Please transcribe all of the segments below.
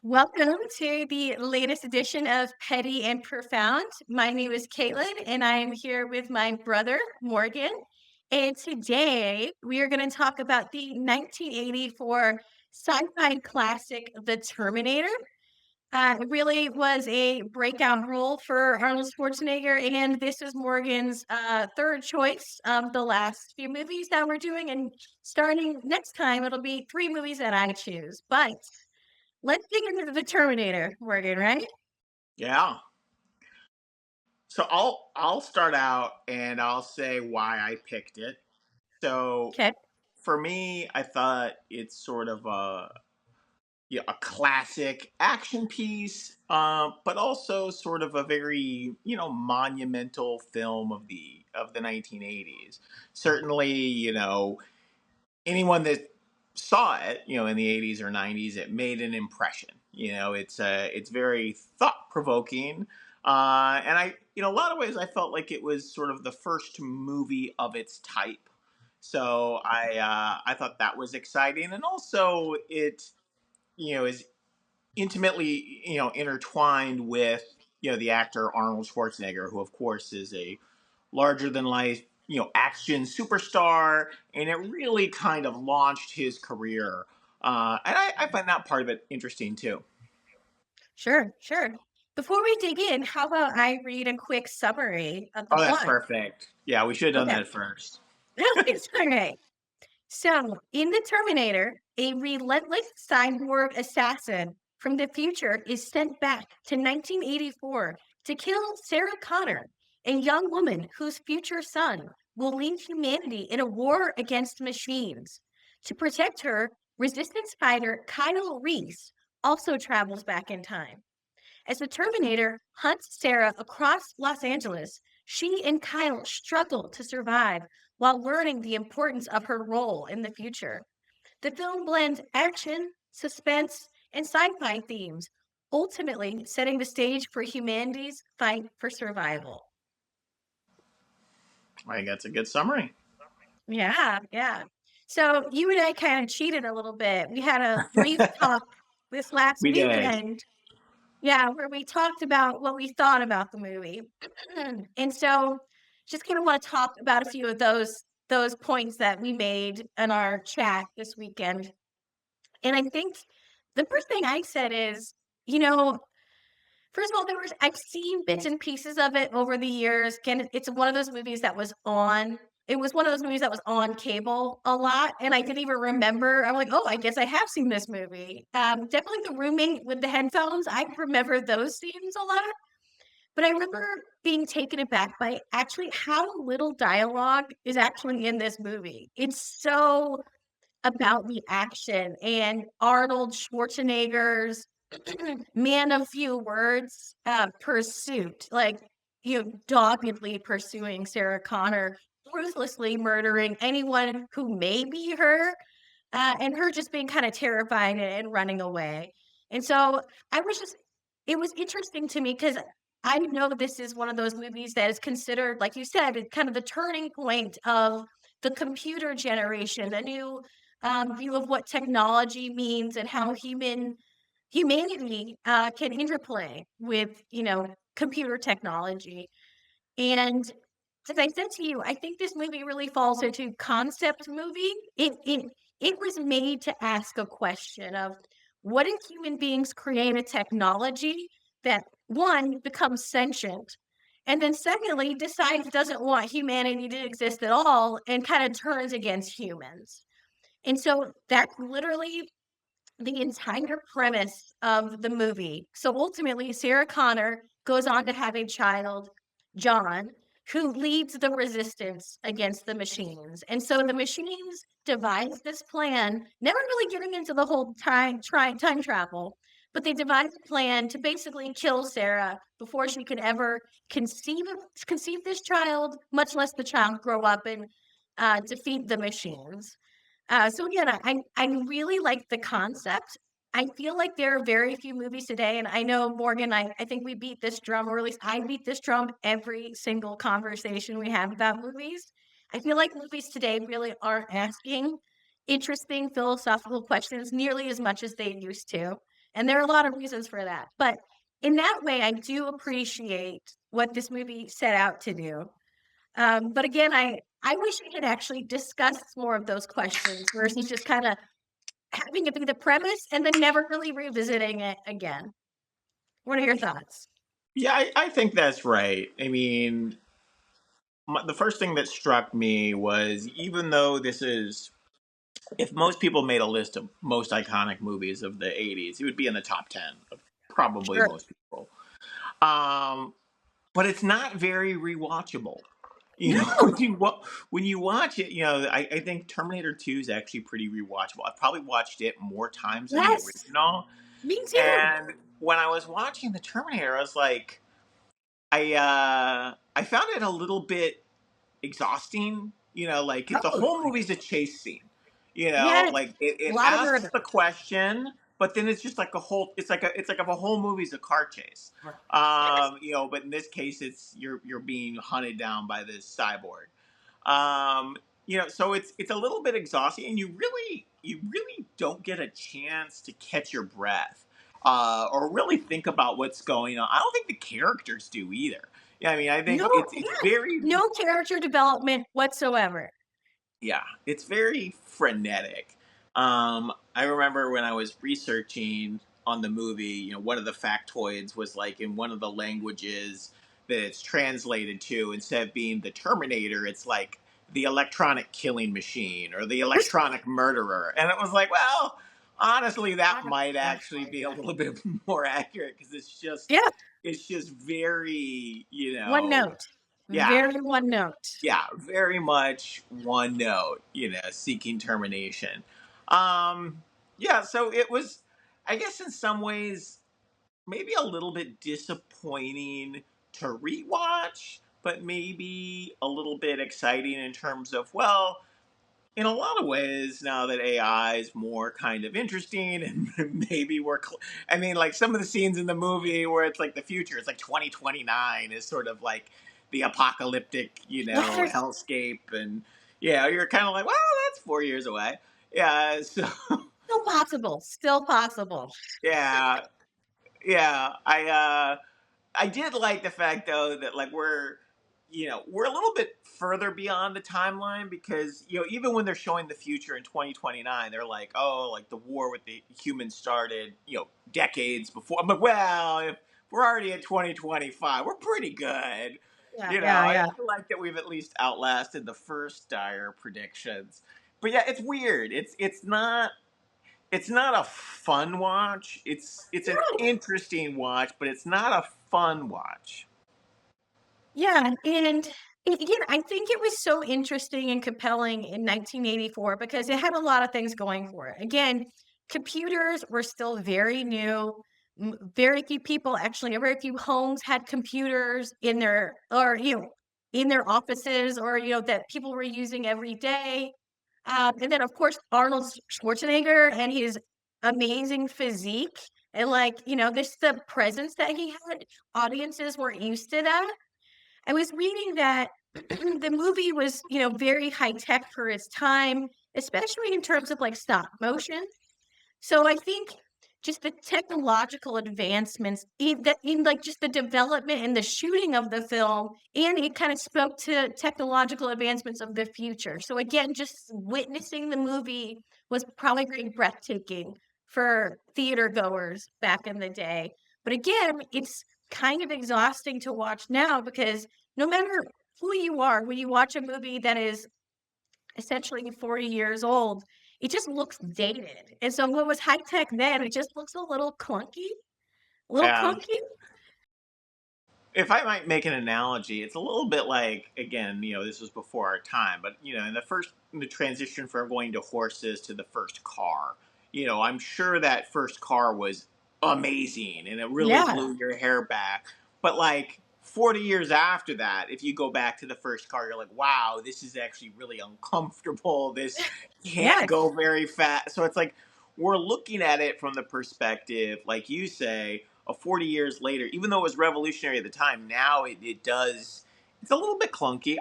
Welcome to the latest edition of Petty and Profound. My name is Caitlin, and I am here with my brother, Morgan. And today we are going to talk about the 1984 sci fi classic, The Terminator. It really was a breakout role for Arnold Schwarzenegger, and this is Morgan's third choice of the last few movies that we're doing. And starting next time, it'll be three movies that I choose. But let's dig into the Terminator, Morgan, right? Yeah. So I'll start out and I'll say why I picked it. So Okay. for me, I thought it's sort of a classic action piece, but also sort of a very monumental film of the 1980s. Certainly, anyone that saw it, in the 80s or 90s, it made an impression. It's very thought provoking, and a lot of ways, I felt like it was sort of the first movie of its type. So I thought that was exciting, and also it is intimately intertwined with the actor Arnold Schwarzenegger, who of course is a larger than life action superstar, and it really kind of launched his career. And I find that part of it interesting too. Sure, sure. Before we dig in, how about I read a quick summary of the Oh, that's plot? perfect. Yeah, we should have done Okay. that first. It's okay. So, in The Terminator, a relentless cyborg assassin from the future is sent back to 1984 to kill Sarah Connor, a young woman whose future son will lead humanity in a war against machines. To protect her, resistance fighter Kyle Reese also travels back in time. As the Terminator hunts Sarah across Los Angeles, she and Kyle struggle to survive while learning the importance of her role in the future. The film blends action, suspense, and sci fi themes, ultimately setting the stage for humanity's fight for survival. I think that's a good summary. Yeah, yeah. So you and I kind of cheated a little bit. We had a brief talk this last We did. weekend. Yeah, where we talked about what we thought about the movie. And so just kind of want to talk about a few of those points that we made in our chat this weekend. And I think the first thing I said is, you know, first of all, I've seen bits and pieces of it over the years. Again, it's one of those movies that was on. It was one of those movies that was on cable a lot, and I didn't even remember. I'm like, oh, I guess I have seen this movie. Definitely the rooming with the headphones. I remember those scenes a lot, but I remember being taken aback by actually how little dialogue is actually in this movie. It's so about the action and Arnold Schwarzenegger's man of few words, pursuit, like, doggedly pursuing Sarah Connor, ruthlessly murdering anyone who may be her, and her just being kind of terrified and running away. And so I was just, it was interesting to me because I know this is one of those movies that is considered, like you said, kind of the turning point of the computer generation, a new view of what technology means and how humanity can interplay with computer technology. And as I said to you, I think this movie really falls into concept movie. It was made to ask a question of what if human beings create a technology that one becomes sentient, and then secondly decides it doesn't want humanity to exist at all and kind of turns against humans. And so that's literally the entire premise of the movie. So ultimately, Sarah Connor goes on to have a child, John, who leads the resistance against the machines. And so the machines devise this plan, never really getting into the whole time travel, but they devise a plan to basically kill Sarah before she could ever conceive this child, much less the child grow up and defeat the machines. So again, I really like the concept. I feel like there are very few movies today, and I know Morgan, I think we beat this drum, or at least I beat this drum every single conversation we have about movies. I feel like movies today really aren't asking interesting philosophical questions nearly as much as they used to. And there are a lot of reasons for that. But in that way, I do appreciate what this movie set out to do. But again, I wish we had actually discussed more of those questions versus just kind of having it be the premise and then never really revisiting it again. What are your thoughts? Yeah, I think that's right. I mean, the first thing that struck me was, even though this is, if most people made a list of most iconic movies of the 80s, it would be in the top 10 of probably Sure. most people. Um, but it's not very rewatchable. You know, No. when you watch it, I think Terminator 2 is actually pretty rewatchable. I've probably watched it more times than the Yes. original. Me too. And when I was watching the Terminator, I was like, I found it a little bit exhausting. Like, the Oh, whole movie's a chase scene. yes. Like, A it lot of asks murder. the question, but then it's just like a whole. It's like if a whole movie's a car chase. Yes. But in this case, it's you're being hunted down by this cyborg. So it's a little bit exhausting, and you really don't get a chance to catch your breath, or really think about what's going on. I don't think the characters do either. Yeah, I mean, I think No, it's yes. very, No character development whatsoever. yeah, it's very frenetic. I remember when I was researching on the movie, one of the factoids was like, in one of the languages that it's translated to, instead of being the Terminator, it's like the electronic killing machine or the electronic murderer. And it was like, well, honestly, that might actually be a little bit more accurate, because Yeah. it's just very, One note. yeah, Very one note. yeah, very much one note, seeking termination. Yeah, so it was, I guess, in some ways, maybe a little bit disappointing to rewatch, but maybe a little bit exciting in terms of, well, in a lot of ways, now that AI is more kind of interesting, and maybe I mean, like, some of the scenes in the movie where it's like the future, it's like 2029 is sort of like the apocalyptic, Yes. hellscape. And yeah, you're kind of like, well, that's 4 years away. Yeah. So Still possible. Still possible. yeah, yeah. I did like the fact, though, that, like, we're a little bit further beyond the timeline, because even when they're showing the future in 2029, they're like, oh, like, the war with the humans started decades before. I'm like, well, if we're already at 2025, we're pretty good. Yeah, yeah, I yeah. feel like that we've at least outlasted the first dire predictions. But yeah, it's weird. It's not a fun watch. It's an No. interesting watch, but it's not a fun watch. Yeah, and again, I think it was so interesting and compelling in 1984 because it had a lot of things going for it. Again, computers were still very new. Very few people, actually, very few homes had computers in their or in their offices, or that people were using every day. And then, of course, Arnold Schwarzenegger and his amazing physique, and this the presence that he had. Audiences were used to that. I was reading that the movie was, very high tech for its time, especially in terms of like stop motion. So I think just the technological advancements in like just the development and the shooting of the film, and it kind of spoke to technological advancements of the future. So again, just witnessing the movie was probably very breathtaking for theater goers back in the day. But again, it's kind of exhausting to watch now because no matter who you are, when you watch a movie that is essentially 40 years old, it just looks dated. And so what was high tech then, it just looks a little clunky, a little Um, clunky. if I might make an analogy, it's a little bit like, again, this was before our time, but in the transition from going to horses to the first car, I'm sure that first car was amazing and it really Yeah, blew your hair back. But, like, 40 years after that, if you go back to the first car, you're like, wow, this is actually really uncomfortable. This can't yes, go very fast. So it's like, we're looking at it from the perspective, like you say, of 40 years later. Even though it was revolutionary at the time, now it's a little bit clunky.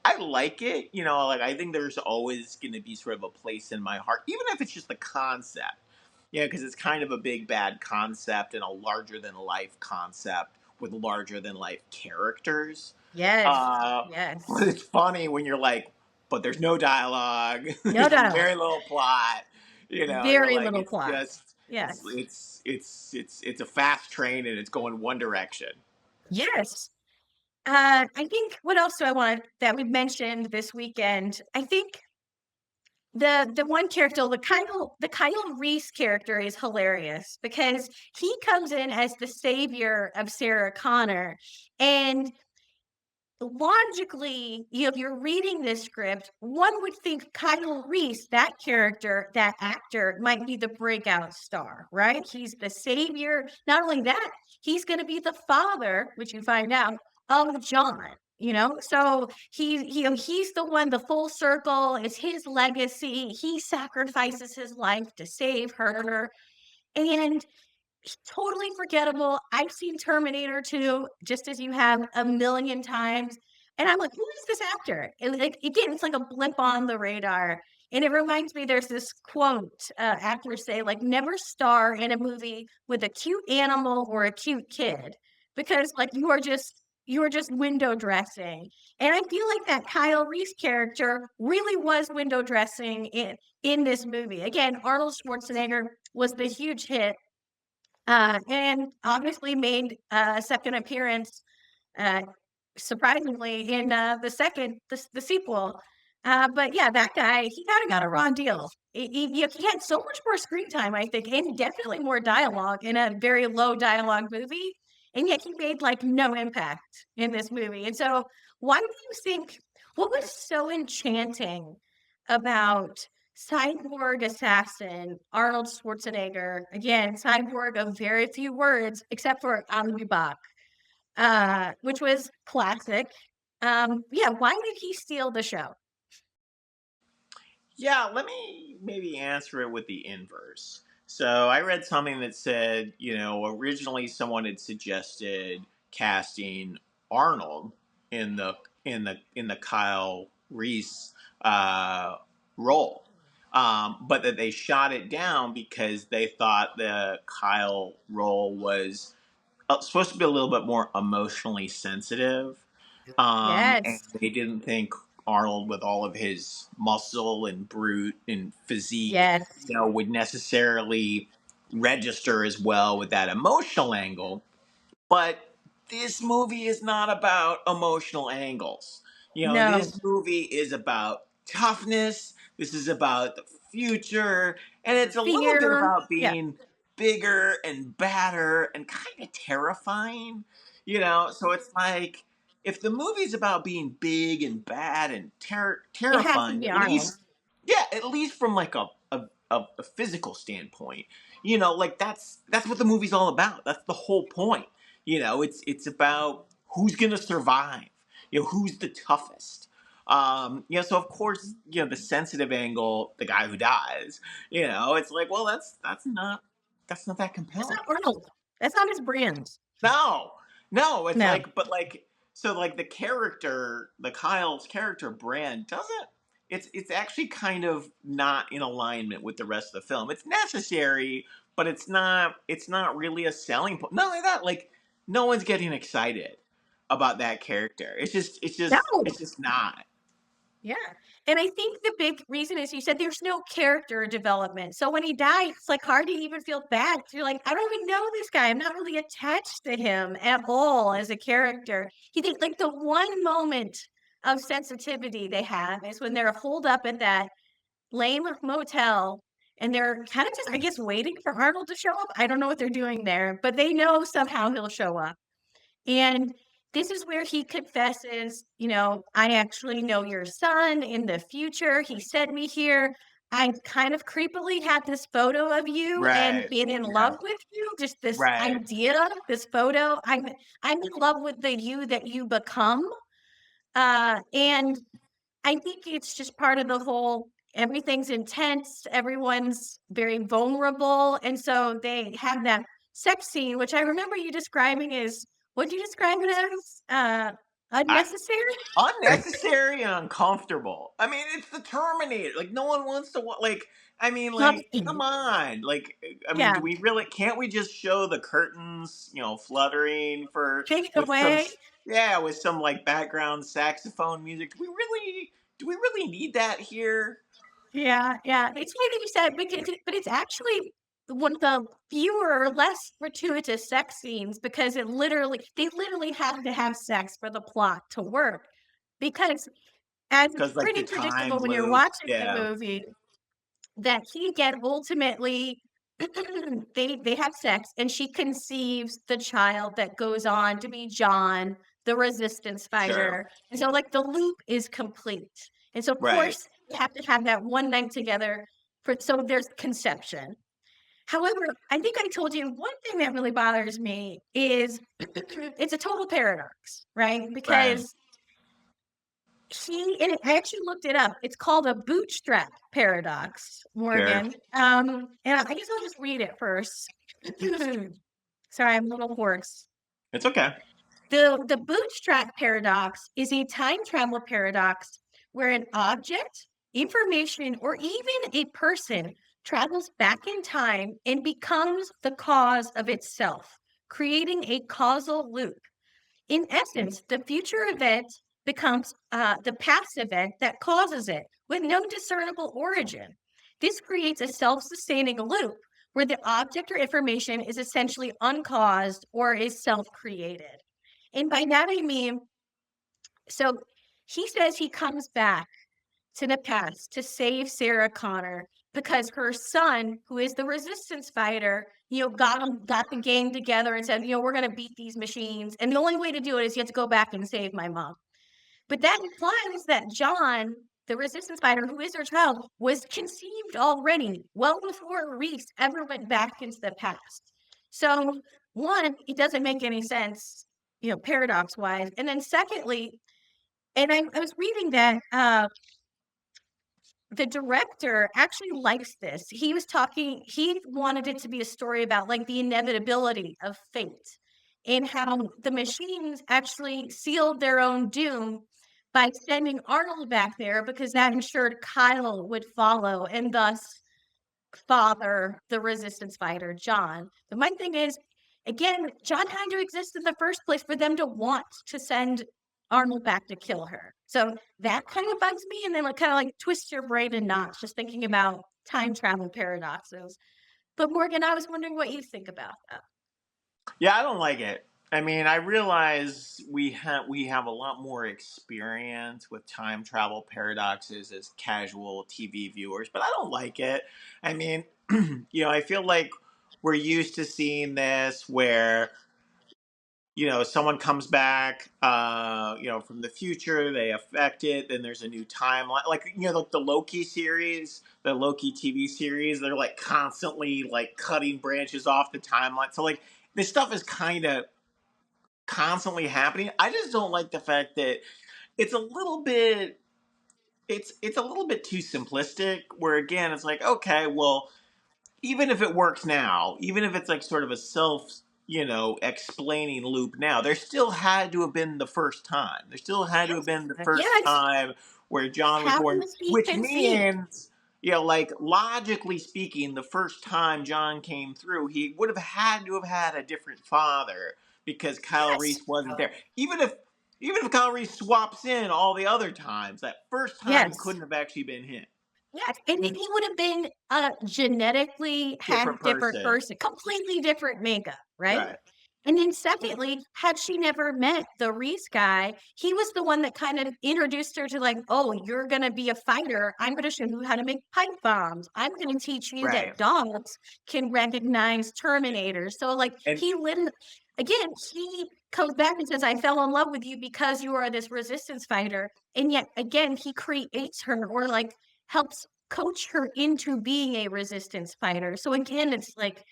I like it. Like, I think there's always going to be sort of a place in my heart, even if it's just the concept Yeah, because it's kind of a big bad concept and a larger than life concept with larger than life characters. Yes. Uh, but Yes. it's funny when you're like, but there's no dialogue, No there's dialogue. very little plot. You're Very like, little it's plot. just Yes. it's a fast train and it's going one direction. Yes. I think what else do I want that we mentioned this weekend? I think the one character, the Kyle Reese character is hilarious because he comes in as the savior of Sarah Connor, and logically, if you're reading this script, one would think Kyle Reese, that character, that actor, might be the breakout star, right? He's the savior. Not only that, he's going to be the father, which you find out, of John. So he's the one. The full circle is his legacy. He sacrifices his life to save her, and totally forgettable. I've seen Terminator 2 just as you have a million times, and I'm like, "Who is this actor?" And, like, again, it's like a blip on the radar, and it reminds me there's this quote, actors say, like, "Never star in a movie with a cute animal or a cute kid, because, like, you are just window dressing." And I feel like that Kyle Reese character really was window dressing in this movie. Again, Arnold Schwarzenegger was the huge hit, and obviously made a second appearance, uh, surprisingly, in the sequel. But yeah, that guy, he kind of got a raw deal. He had so much more screen time, I think, and definitely more dialogue in a very low dialogue movie. And yet he made like no impact in this movie. And so, why do you think what was so enchanting about cyborg assassin Arnold Schwarzenegger? Again, cyborg of very few words, except for "I'll be back," which was classic. Yeah, why did he steal the show? Yeah, let me maybe answer it with the inverse. So I read something that said, originally someone had suggested casting Arnold in the Kyle Reese uh, role, but that they shot it down because they thought the Kyle role was supposed to be a little bit more emotionally sensitive, and Yes, they didn't think Arnold, with all of his muscle and brute and physique, yes, would necessarily register as well with that emotional angle. But this movie is not about emotional angles. no, This movie is about toughness. This is about the future. And it's a little bit fear. about Yeah, being bigger and badder and kind of terrifying. So it's like, if the movie's about being big and bad and it has to terrifying, be at Arnold. least, yeah, at least from like a physical standpoint, like that's what the movie's all about. That's the whole point. It's about who's gonna survive. Who's the toughest. So of course, the sensitive angle, the guy who dies. It's like, well, that's not that That's compelling. not Arnold. That's not his brand. No, no, it's No, like, but like, so like the character, the Kyle's character brand doesn't. It's actually kind of not in alignment with the rest of the film. It's necessary, but it's not. It's not really a selling point. Not only that, like no one's getting excited about that character. no. It's just not. Yeah, and I think the big reason is you said there's no character development. So when he dies, it's, like, hard to even feel bad. You're like, "I don't even know this guy. I'm not really attached to him at all as a character." You think, like, the one moment of sensitivity they have is when they're holed up at that lame motel, and they're kinda just, I guess, waiting for Arnold to show up. I don't know what they're doing there, but they know somehow he'll show up. And this is where he confesses, "I actually know your son in the future. He sent me here. I kind of creepily had this photo of you and Right. been in Yeah. love with you. Just this Right. idea, this photo. I'm in love with the you that you become." And I think it's just part of the whole everything's intense, everyone's very vulnerable, and so they have that sex scene, which I remember you describing as what'd you describe it as? I, Unnecessary? unnecessary and uncomfortable. I mean, it's the Terminator. Like, no one wants to like. I mean, like, come Nothing. on. Like, I mean, Yeah. do we really? Can't we just show the curtains, fluttering for Take it with some, away. yeah, with some like background saxophone music? Do we really? Do we really need that here? Yeah, yeah. It's funny that you said but it's actually one of the fewer or less gratuitous sex scenes because they literally have to have sex for the plot to work. Because as it's Because like the pretty time predictable when you're loop, watching the yeah, movie that he get ultimately they have sex and she conceives the child that goes on to be John, the resistance sure, fighter. And so like the loop is complete. And so of right. course you have to have that one night together for so there's conception. However, I think I told you one thing that really bothers me is it's a total paradox, right? Right. Because I actually looked it up. It's called a bootstrap paradox, Sure. Morgan. And I guess I'll just read it first. Sorry, I'm a little hoarse. It's okay. The bootstrap paradox is a time travel paradox where an object, information, or even a person travels back in time and becomes the cause of itself, creating a causal loop. In essence, the future event becomes the past event that causes it with no discernible origin. This creates a self sustaining loop where the object or information is essentially uncaused or is self created. And by that I mean, so he says he comes back to the past to save Sarah Connor because her son, who is the resistance fighter, got the gang together and said, we're gonna beat these machines. And the only way to do it is you have to go back and save my mom. But that implies that John, the resistance fighter, who is her child, was conceived already, well before Reese ever went back into the past. So one, it doesn't make any sense, paradox wise. And then secondly, and I was reading that the director actually likes this. He wanted it to be a story about like the inevitability of fate and how the machines actually sealed their own doom by sending Arnold back there because that ensured Kyle would follow and thus father the resistance fighter, John. But my thing is, again, John had to exist in the first place for them to want to send Arnold back to kill her. So that kind of bugs me. And then like kind of like twist your brain in knots just thinking about time travel paradoxes. But Morgan, I was wondering what you think about that. Yeah, I don't like it. I mean, I realize we have a lot more experience with time travel paradoxes as casual TV viewers, but I don't like it. I mean, I feel like we're used to seeing this where someone comes back, from the future, they affect it, then there's a new timeline. Like, like the Loki series, the Loki TV series, they're like constantly like cutting branches off the timeline. So like this stuff is kind of constantly happening. I just don't like the fact that it's a little bit it's a little bit too simplistic where again it's like, okay, well, even if it works now, even if it's like sort of a explaining loop now, there still had to have been the first time. There still had to have Yes. been the first Yes. time where John was How born, was he which conceived? means, like logically speaking, the first time John came through, he would have had to have had a different father because Kyle Yes. Reese wasn't there. Even if Kyle Reese swaps in all the other times, that first time Yes. couldn't have actually been him. Yes, and then he would have been genetically had Different different person. person, completely different makeup, right? Right. And then secondly, had she never met the Reese guy, he was the one that kind of introduced her to like, oh, you're gonna be a fighter. I'm gonna show you how to make pipe bombs. I'm gonna teach you Right. that dogs can recognize Terminators. So like And he literally again, he comes back and says, I fell in love with you because you are this resistance fighter. And yet again, he creates her or like helps coach her into being a resistance fighter. So again, it's like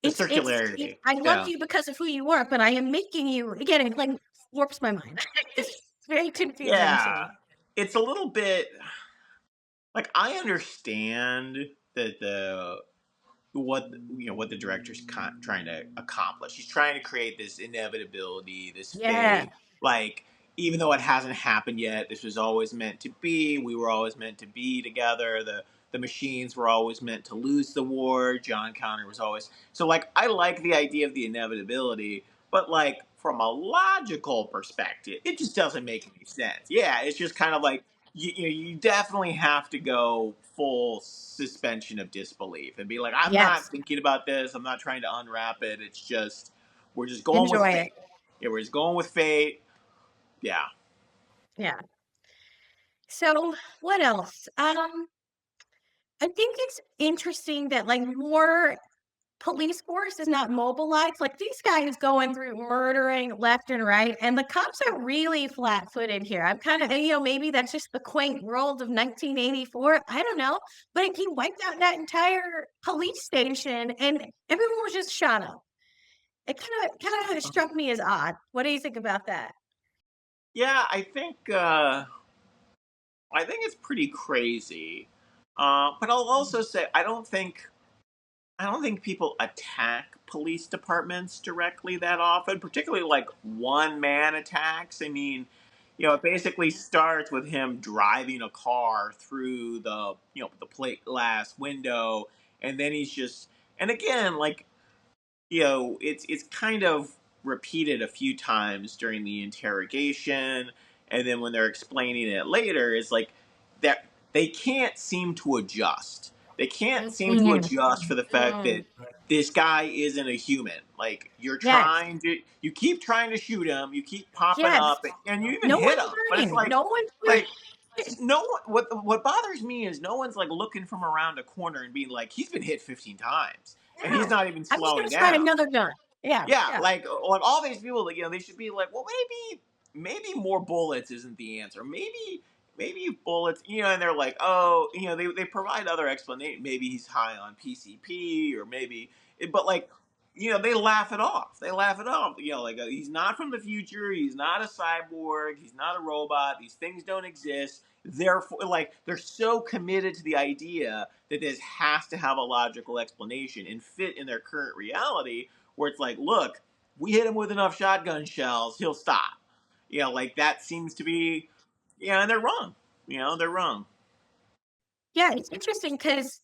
the it's circularity. I love Yeah. you because of who you are, but I am making you again, it, like, warps my mind. It's very confusing to Yeah. me. It's a little bit like I understand that what the director's trying to accomplish. He's trying to create this inevitability, this Yeah. fate. Like even though it hasn't happened yet, this was always meant to be. We were always meant to be together. The machines were always meant to lose the war. John Connor was always so like I like the idea of the inevitability, but like from a logical perspective, it just doesn't make any sense. Yeah, it's just kind of like you definitely have to go full suspension of disbelief and be like, I'm not Yes, thinking about this. I'm not trying to unwrap it. It's just we're just going with enjoy it. fate. Yeah, we're just going with fate. Yeah. Yeah. So, what else? I think it's interesting that, like, more police force is not mobilized. Like, these guys going through murdering left and right, and the cops are really flat-footed here. I'm kinda maybe that's just the quaint world of 1984, I don't know, but he wiped out that entire police station, and everyone was just shot up. It kinda struck me as odd. What do you think about that? Yeah, I think it's pretty crazy. But I'll also say I don't think people attack police departments directly that often, particularly like one man attacks. I mean, it basically starts with him driving a car through the plate glass window, and then he's just and again, like it's kind of repeated a few times during the interrogation, and then when they're explaining it later, is like that they can't seem to adjust. They can't seem to Mhm. adjust for the fact that Mm. this guy isn't a human. Like Yes. you keep trying to shoot him, you keep popping Yes. up, and you even No hit one's him, but it's learning. No one's like learning. no one. What bothers me is no one's like looking from around a corner and being like, he's been hit 15 times, and he's Yeah. not even I'm just slowing gonna try down. another gun. Yeah, Yeah, yeah. like all these people, like, they should be like, well, maybe more bullets isn't the answer. Maybe bullets, and they're like, oh, they provide other explanation. Maybe he's high on PCP, or but like, they laugh it off. They laugh it off. Like he's not from the future. He's not a cyborg. He's not a robot. These things don't exist. Therefore, like they're so committed to the idea that this has to have a logical explanation and fit in their current reality where it's like, look, we hit him with enough shotgun shells, he'll stop. Like that seems to be, and they're wrong. They're wrong. Yeah, it's interesting because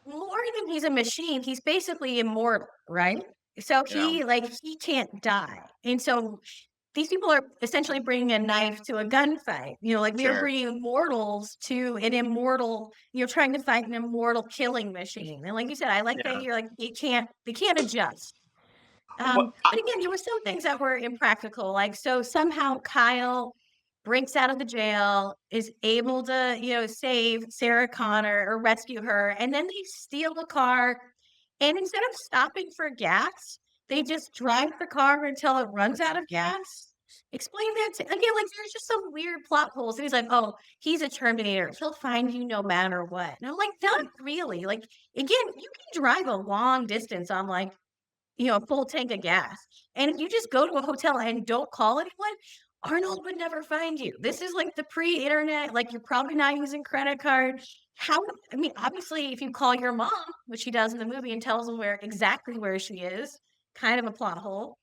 more than he's a machine, he's basically immortal, right? So Yeah, he can't die, and so these people are essentially bringing a knife to a gunfight. Like we are sure. bringing mortals to an immortal. Trying to fight an immortal killing machine. And like you said, I like that Yeah. you're like they can't adjust. Well, But again, there were some things that were impractical. Like, so somehow Kyle breaks out of the jail, is able to, save Sarah Connor or rescue her, and then they steal the car. And instead of stopping for gas, they just drive the car until it runs out of gas. Explain that to again, like there's just some weird plot holes. And he's like, oh, he's a Terminator. He'll find you no matter what. And I'm like, not really. Like, again, you can drive a long distance on like a full tank of gas. And if you just go to a hotel and don't call anyone, Arnold would never find you. This is like the pre-internet, like you're probably not using credit card. How I mean, obviously, if you call your mom, which he does in the movie, and tells them exactly where she is, kind of a plot hole.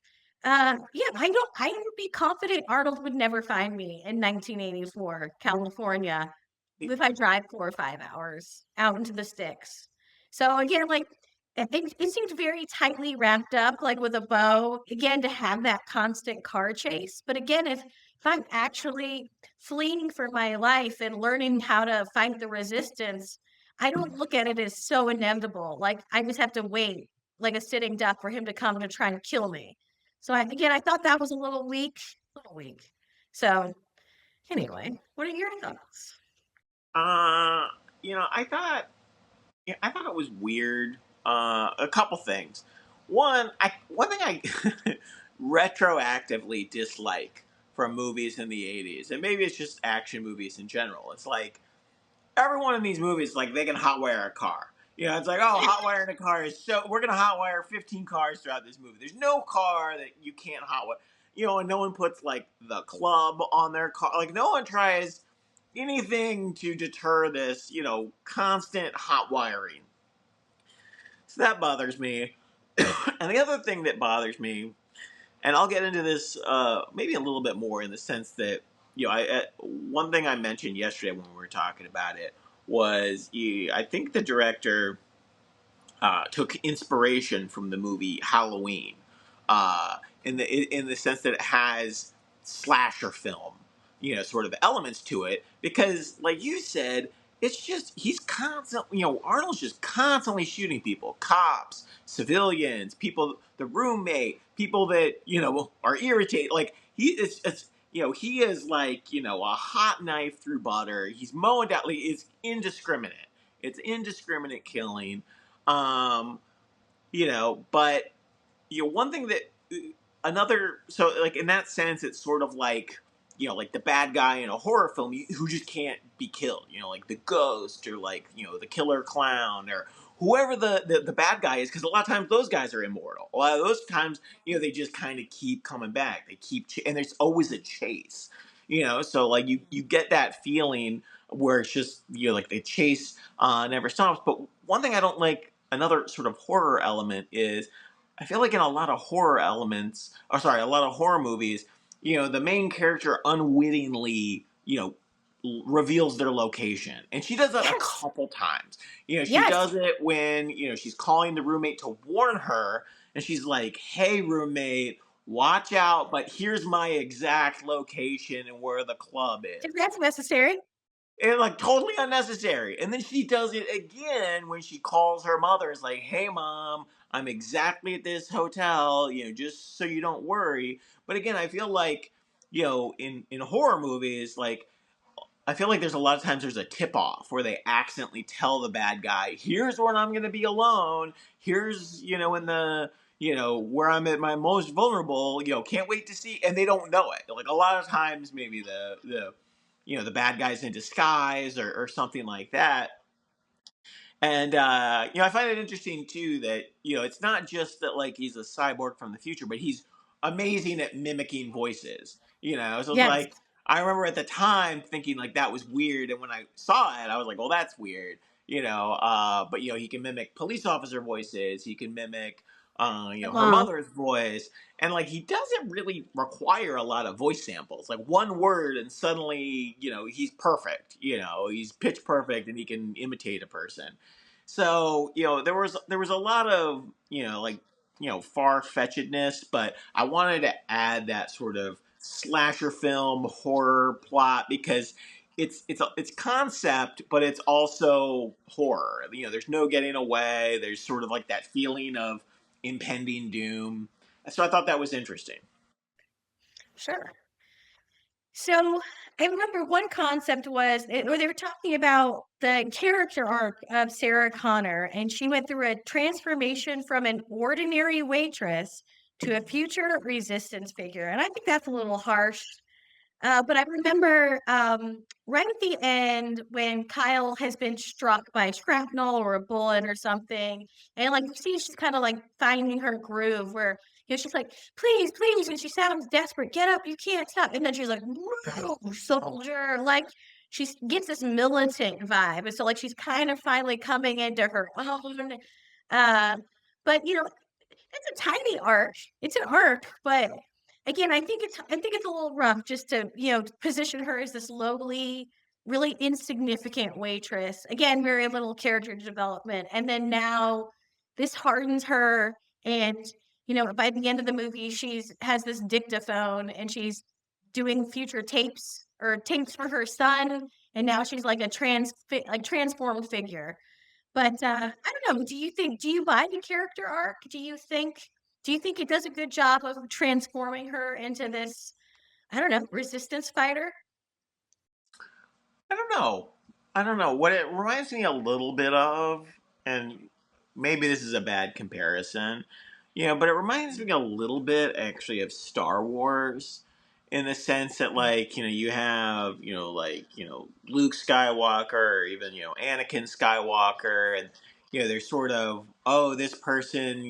Yeah, I would be confident Arnold would never find me in 1984, California, if I drive 4 or 5 hours out into the sticks. So again, like it seems very tightly wrapped up, like with a bow, again, to have that constant car chase. But again, if I'm actually fleeing for my life and learning how to fight the resistance, I don't look at it as so inevitable. Like I just have to wait, like a sitting duck, for him to come to try and kill me. So again, I thought that was a little weak, little weak. So anyway, what are your thoughts? uh, I thought it was weird. A couple things. One thing I retroactively dislike from movies in the '80s, and maybe it's just action movies in general. It's like everyone in these movies, like they can hotwire a car. It's like, oh, hotwiring a car is so. We're gonna hotwire 15 cars throughout this movie. There's no car that you can't hotwire. And no one puts like the club on their car. Like no one tries anything to deter this, constant hotwiring. So that bothers me. And the other thing that bothers me And I'll get into this maybe a little bit more in the sense that one thing I mentioned yesterday when we were talking about it was I think the director took inspiration from the movie Halloween, in the sense that it has slasher film, sort of elements to it. Because, like you said, it's just he's constantly, Arnold's just constantly shooting people, cops, civilians, people, the roommate, people that are irritated. Like he is like a hot knife through butter. He's mowing down. Like, it's indiscriminate. It's indiscriminate killing. Um, but one thing that another so like in that sense, it's sort of like like the bad guy in a horror film who just can't be killed. Like the ghost or like the killer clown or whoever the bad guy is, because a lot of times those guys are immortal. A lot of those times they just kind of keep coming back. They keep and there's always a chase. So like you get that feeling where it's just like the chase never stops. But one thing I don't like, another sort of horror element, is I feel like in a lot of horror elements, or sorry, a lot of horror movies, the main character unwittingly, reveals their location. And she does that a Yes. couple times. She Yes. does it when, she's calling the roommate to warn her, and she's like, "Hey, roommate, watch out, but here's my exact location and where the club If is." that's necessary. And like totally unnecessary. And then she does it again when she calls her mother. It's like, "Hey, mom, I'm exactly at this hotel. Just so you don't worry." But again, I feel like in horror movies, like I feel like there's a lot of times there's a tip off where they accidentally tell the bad guy, "Here's when I'm going to be alone. Here's in the." Where I'm at my most vulnerable, can't wait to see, and they don't know it. Like a lot of times, maybe the bad guys in disguise or something like that. And I find it interesting too that it's not just that like he's a cyborg from the future, but he's amazing at mimicking voices. So it's Yes. like I remember at the time thinking like that was weird, and when I saw it, I was like, "Well, that's weird." But he can mimic police officer voices. He can mimic her Wow. mother's voice, and like he doesn't really require a lot of voice samples. Like one word, and suddenly he's perfect. He's pitch perfect, and he can imitate a person. So there was a lot of like far fetchedness, but I wanted to add that sort of slasher film horror plot because it's concept, but it's also horror. There's no getting away. There's sort of like that feeling of impending doom. So I thought that was interesting. Sure. So I remember one concept was where they were talking about the character arc of Sarah Connor, and she went through a transformation from an ordinary waitress to a future resistance figure. And I think that's a little harsh. But I remember right at the end when Kyle has been struck by shrapnel or a bullet or something, and like you see, she's kind of like finding her groove where she's like, "Please, please," and she sounds desperate. "Get up, you can't stop." And then she's like, "No, soldier!" Like she gets this militant vibe, and so like she's kind of finally coming into her own. Uh, but it's a tiny arc. It's an arc, but again, I think it's a little rough just to, position her as this lowly, really insignificant waitress. Again, very little character development. And then now this hardens her and by the end of the movie she's has this dictaphone and she's doing future tapes or tapes for her son and now she's like a transformed figure. But, I don't know, do you buy the character arc? Do you think it does a good job of transforming her into this, I don't know, resistance fighter? I don't know. I don't know. What it reminds me a little bit of, and maybe this is a bad comparison, but it reminds me a little bit actually of Star Wars in the sense that, like, you have, Luke Skywalker or even, Anakin Skywalker, and, there's sort of, oh, this person,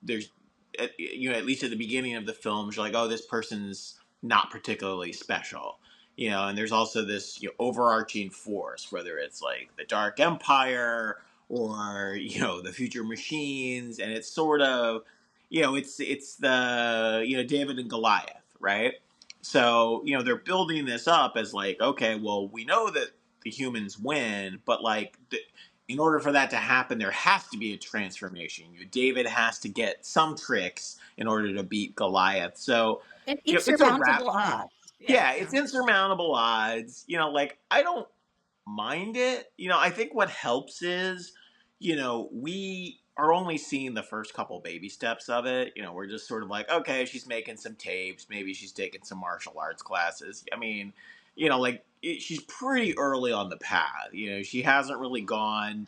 there's, at least at the beginning of the films, you're like, oh, this person's not particularly special, and there's also this overarching force, whether it's like the Dark Empire or the future machines, and it's sort of it's the David and Goliath, right? So they're building this up as like, okay, well, we know that the humans win, but like in order for that to happen, there has to be a transformation. David has to get some tricks in order to beat Goliath. So And it's a wrap. insurmountable odds. Yeah. Yeah, it's insurmountable odds. Like I don't mind it. I think what helps is, we are only seeing the first couple baby steps of it. We're just sort of like, okay, she's making some tapes. Maybe she's taking some martial arts classes. I mean, like she's pretty early on the path. She hasn't really gone,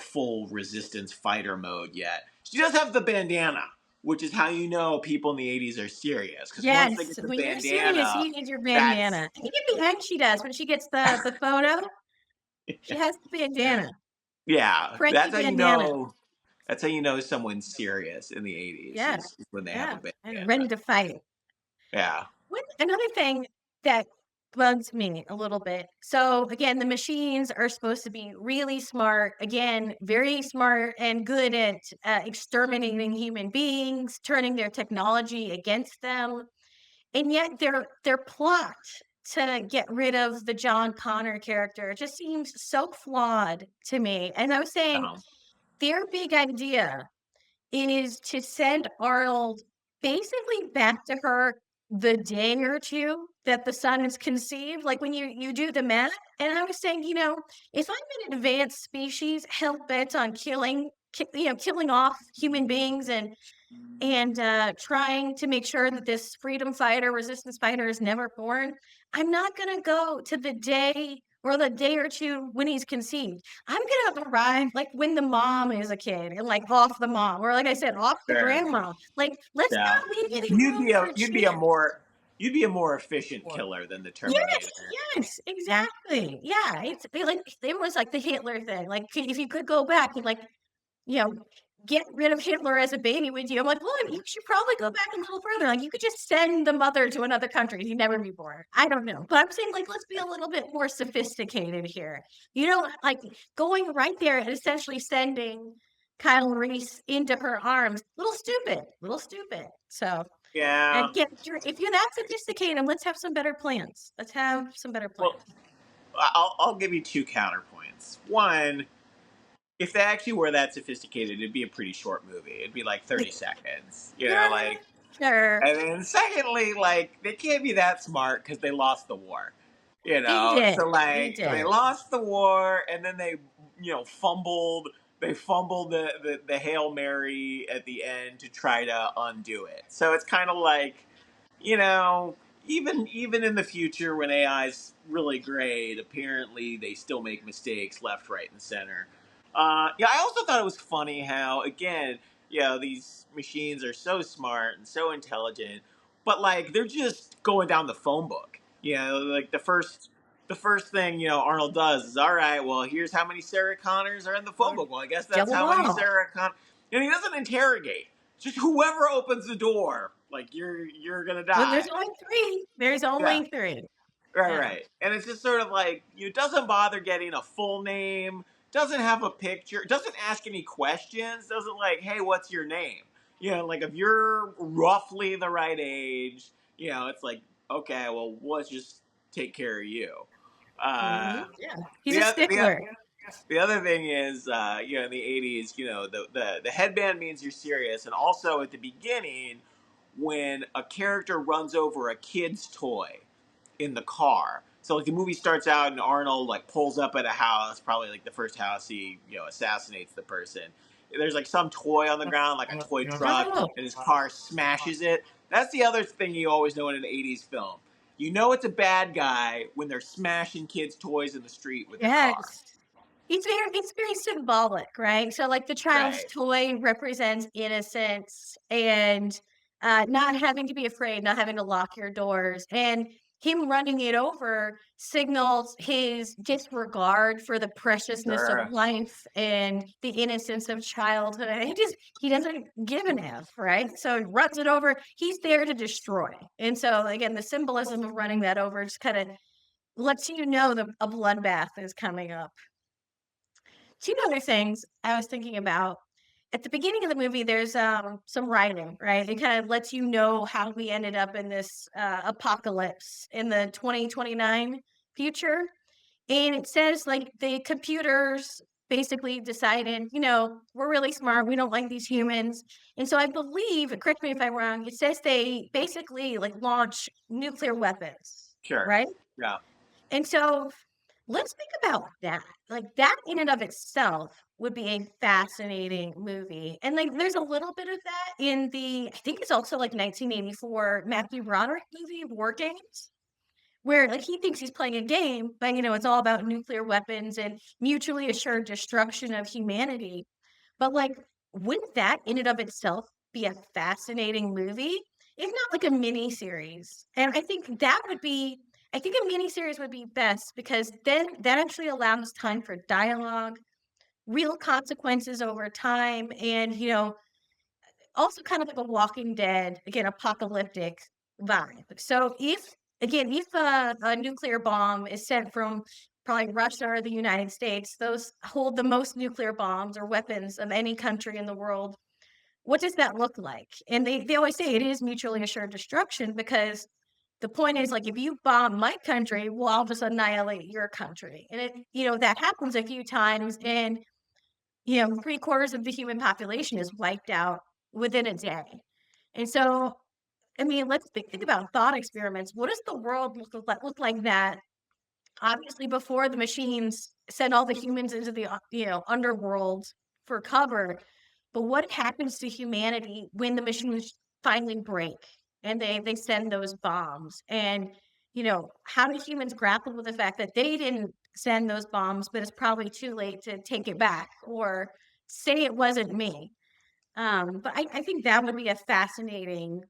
full resistance fighter mode yet. She does have the bandana, which is how people in the 80s are serious. Because once they Yes, get the when you're serious, bandana, you need your that's bandana. I think at the end she does when she gets the photo, she has the bandana, yeah, cranky that's how you bandana. know. That's how someone's serious in the 80s Yeah, is when they have a yeah, and bandana. ready to fight. Yeah. Another thing that bugs me a little bit. So again, the machines are supposed to be really smart. Again, very smart and good at exterminating human beings, turning their technology against them, and yet their plot to get rid of the John Connor character just seems so flawed to me. And I was saying Um, their big idea is to send Arnold basically back to her the day or 2 that the son is conceived, like, when you do the math, and I was saying, if I'm an advanced species hell bent on killing off human beings and trying to make sure that this freedom fighter, resistance fighter is never born, I'm not gonna go to the day or the day or 2 when he's conceived. I'm gonna arrive, like, when the mom is a kid and, like, off the mom, or like I said, off the sure. grandma. Like, let's Yeah. not leave any You'd room be a for you'd be a chance. more you'd be a more efficient killer than the Yes, Terminator. yes, exactly. Yeah, it was like the Hitler thing, like, if you could go back and, like, you know, get rid of Hitler as a baby with you. I'm like, well, you should probably go back a little further. Like, you could just send the mother to another country. He'd never be born. I don't know. But I'm saying, like, let's be a little bit more sophisticated here. Like going right there and essentially sending Kyle Reese into her arms. Little stupid. Little stupid. So, Yeah. and get if you're that sophisticated, let's have some better plans. Let's have some better Well, plans. I'll give you two counterpoints. One, if they actually were that sophisticated, it'd be a pretty short movie. It'd be like 30 seconds. Yeah, Like, sure. and then secondly, like they can't be that smart because they lost the war. They did. So They like they did. lost the war, and then they fumbled. They fumbled the Hail Mary at the end to try to undo it. So it's kind of like you know, even in the future when AI's really great, apparently they still make mistakes left, right, and center. Yeah, I also thought it was funny how again, these machines are so smart and so intelligent, but like they're just going down the phone book. Like the first thing Arnold does is all right. Well, here's how many Sarah Connors are in the phone book. Well, I guess that's Double how many ball. Sarah Con. And he doesn't interrogate. Just whoever opens the door, like you're gonna When there's die. only 3, there's Yeah, only 3. right, Yeah. right. And it's just sort of like doesn't bother getting a full name, doesn't have a picture, doesn't ask any questions, doesn't like, hey, what's your name? Like if you're roughly the right age, it's like, okay, well, let's just take care of you. Mhm. Uh, Yeah. He's the a other, the, stickler. the other thing is, in the '80s, the headband means you're serious, and also at the beginning, when a character runs over a kid's toy in the car. So like the movie starts out and Arnold like pulls up at a house, probably like the first house he assassinates the person. There's like some toy on the ground, like a toy truck, Oh, and his car smashes it. That's the other thing you always know in an '80s film. You know it's a bad guy when they're smashing kids' toys in the street with their car. yes. It's very symbolic, right? So, like, the child's Right. toy represents innocence and, not having to be afraid, not having to lock your doors, and him running it over signals his disregard for the preciousness of Sure. life and the innocence of childhood. He doesn't give an F, right? So, he runs it over. He's there to destroy, and so, again, the symbolism of running that over just kinda lets you know a bloodbath is coming up. 2 other things I was thinking about. at the beginning of the movie, there's, some writing, right? It kind of lets you know how we ended up in this, apocalypse in the 2029 future, and it says, like, the computers basically decided, "We're really smart, we don't like these humans," and so I believe, correct me if I'm wrong, it says they basically, like, launch nuclear weapons, Sure. right? Yeah. And so let's think about that. Like that in and of itself would be a fascinating movie. And like there's a little bit of that in the I think it's also like 1984 Matthew Broderick movie War Games, where like he thinks he's playing a game, but it's all about nuclear weapons and mutually assured destruction of humanity. But, like, wouldn't that in and of itself be a fascinating movie? If not like a mini series? And I think a mini series would be best because then that actually allows time for dialogue, real consequences over time, and, also kind of like a Walking Dead, again, apocalyptic vibe. So if a nuclear bomb is sent from probably Russia or the United States, those hold the most nuclear bombs or weapons of any country in the world. What does that look like? And they always say it is mutually assured destruction because the point is like if you bomb my country, we'll all just annihilate your country. And that happens a few times and 3/4 of the human population is wiped out within a day. And so, I mean, let's think about thought experiments. What does the world look like that obviously before the machines send all the humans into the, underworld for cover, but what happens to humanity when the machines finally break and they send those bombs? And, how do humans grapple with the fact that they didn't send those bombs, but it's probably too late to take it back or say it wasn't me? But I think that would be a fascinating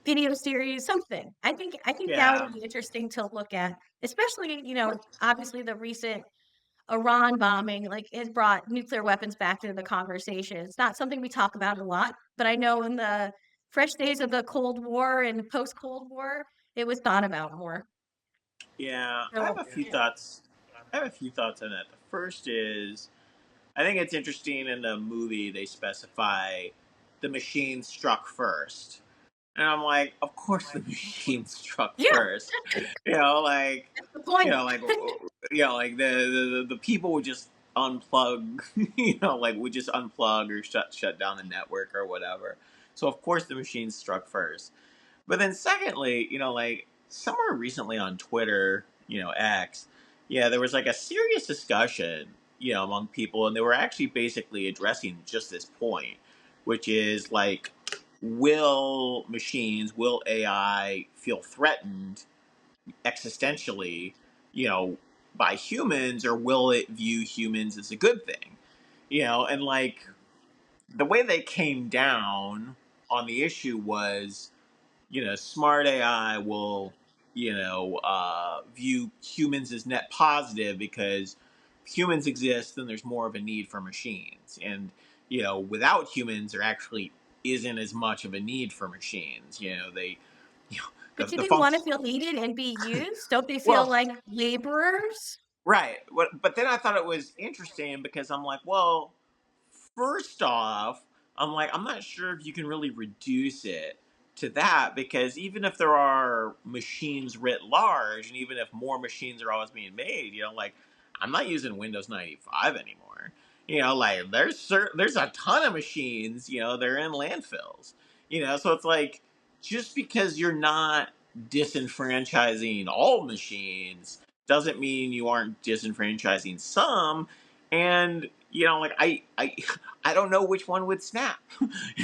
video series, something. I think that Yeah. would be interesting to look at, especially, obviously the recent Iran bombing, like, it brought nuclear weapons back into the conversation. It's not something we talk about a lot, but I know in the fresh days of the Cold War and post-Cold War, it was thought about more. Yeah. I have So a few thoughts. I have a few thoughts on that. The first is I think it's interesting in the movie they specify the machine struck first. And I'm like, of course the machine struck yeah, first. You know, like that's the you point. know, like like the people would just unplug, like would just unplug or shut down the network or whatever. So of course the machine struck first. But then secondly, like somewhere recently on Twitter, X, yeah, there was like a serious discussion, among people, and they were actually basically addressing just this point, which is like, will AI feel threatened existentially, you know, by humans, or will it view humans as a good thing? And like the way they came down on the issue was, smart AI will, view humans as net positive because humans exist and there's more of a need for machines. And, without humans, there actually isn't as much of a need for machines. You know, But do the they wanna function. feel needed and be used? Don't they feel Well, like laborers? right. But then I thought it was interesting because I'm like, well, first off, I'm like, I'm not sure if you can really reduce it to that because even if there are machines writ large, and even if more machines are always being made, like I'm not using Windows 95 anymore. Like there's a ton of machines, they're in landfills. So it's like just because you're not disenfranchising all machines doesn't mean you aren't disenfranchising some. And like I don't know which one would snap.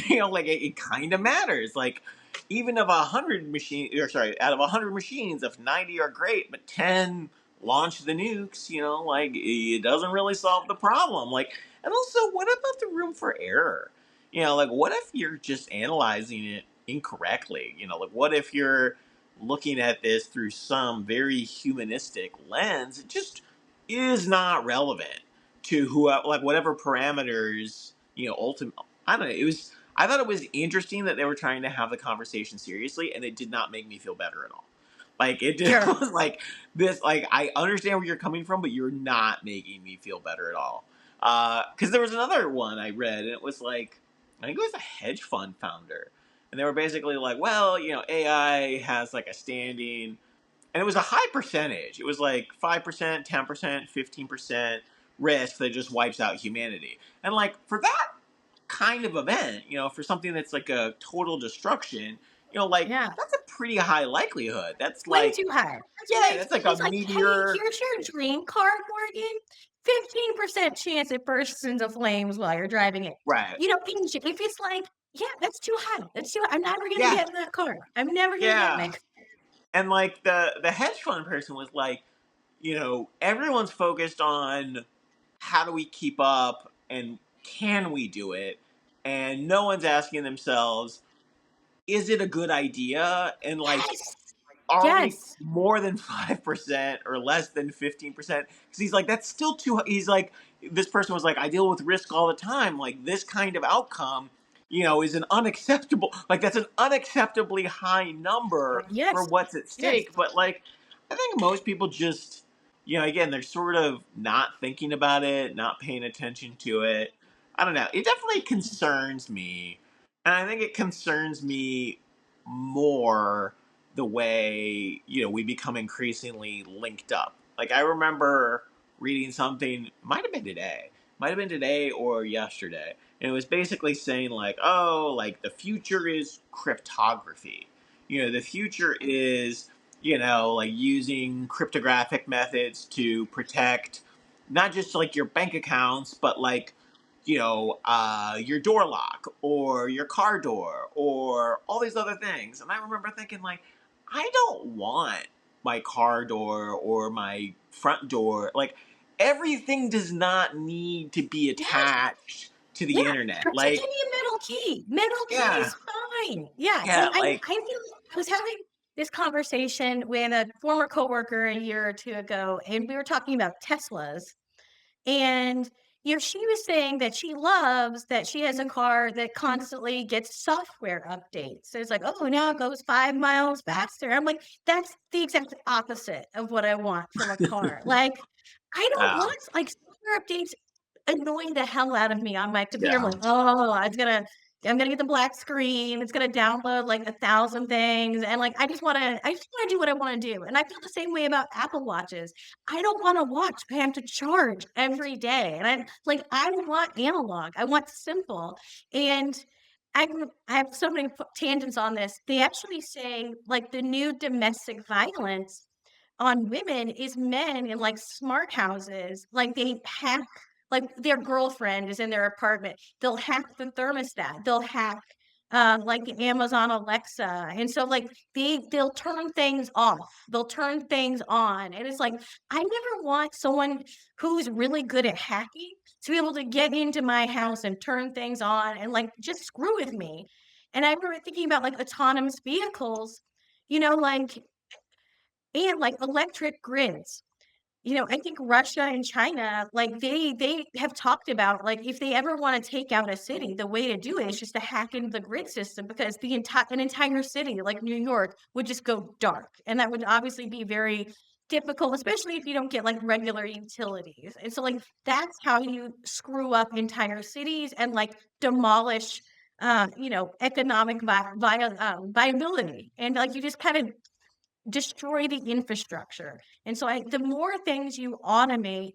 Like it kind of matters. Like even of 100 machines, or sorry, out of 100 machines, if 90 are great, but 10 launch the nukes, like it doesn't really solve the problem. Like, and also, what about the room for error? Like what if you're just analyzing it incorrectly? Like what if you're looking at this through some very humanistic lens? It just is not relevant to who, like whatever parameters, ultimate. I don't know. I thought it was interesting that they were trying to have the conversation seriously, and it did not make me feel better at all. Like it just Sure. was like this. Like I understand where you're coming from, but you're not making me feel better at all. Because there was another one I read, and it was like, I think it was a hedge fund founder, and they were basically like, well, AI has like a standing, and it was a high percentage. It was like 5%, 10%, 15% risk that just wipes out humanity. And like for that kind of event, for something that's like a total destruction, like Yeah. that's a pretty high likelihood. That's Way like, too high. That's yeah, way that's like a it's like, "Hey, meteor. here's your dream car, Morgan. 15% chance it bursts into flames while you're driving it." Right. You know, if it's like, "Yeah, that's too high. That's too high. I'm never gonna Yeah. get in that car. I'm never gonna get in Yeah. it." And like the hedge fund person was like, everyone's focused on how do we keep up and can we do it? And no one's asking themselves, is it a good idea? And like, Yes. are we Yes. more than 5% or less than 15%? Because he's like, that's still too. He's like, this person was like, I deal with risk all the time. Like, this kind of outcome, is an unacceptable, like, that's an unacceptably high number for Yes. what's at Yes. stake. But, like, I think most people just, again, they're sort of not thinking about it, not paying attention to it. I don't know. It definitely concerns me. And I think it concerns me more the way we become increasingly linked up. Like I remember reading something, might have been today or yesterday, and it was basically saying like, oh, like the future is cryptography. The future is like using cryptographic methods to protect not just like your bank accounts, but like your door lock or your car door or all these other things. And I remember thinking, like, I don't want my car door or my front door. Like, everything does not need to be Yes. attached to the Yeah. internet. Just give Like, me a metal key. Metal key yeah, is fine. Yeah. yeah, And like, I feel I was having this conversation with a former coworker a year or two ago, and we were talking about Teslas. And, she was saying that she loves that she has a car that constantly gets software updates. So it's like, oh, now it goes 5 miles faster. I'm like, that's the exact opposite of what I want from a car. Like, I don't uh, want like software updates annoy the hell out of me on my computer. I'm yeah, like, oh, I'm gonna get the black screen. It's gonna download like 1,000 things, and like I just wanna do what I wanna do. And I feel the same way about Apple Watches. I don't wanna watch. I have to charge every day, and I want analog. I want simple, and I have so many tangents on this. They actually say like the new domestic violence on women is men in like smart houses. Like they hack like their girlfriend is in their apartment. They'll hack the thermostat. They'll hack like Amazon Alexa. And so like they'll turn things off. They'll turn things on. And it's like I never want someone who's really good at hacking to be able to get into my house and turn things on and like just screw with me. And I remember thinking about like autonomous vehicles, like and like electric grids. I think Russia and China, like they have talked about like if they ever want to take out a city, the way to do it is just to hack into the grid system because an entire city like New York would just go dark. And that would obviously be very difficult, especially if you don't get like regular utilities. And so like that's how you screw up entire cities and like demolish economic viability. And like you just kind of destroy the infrastructure. And so the more things you automate,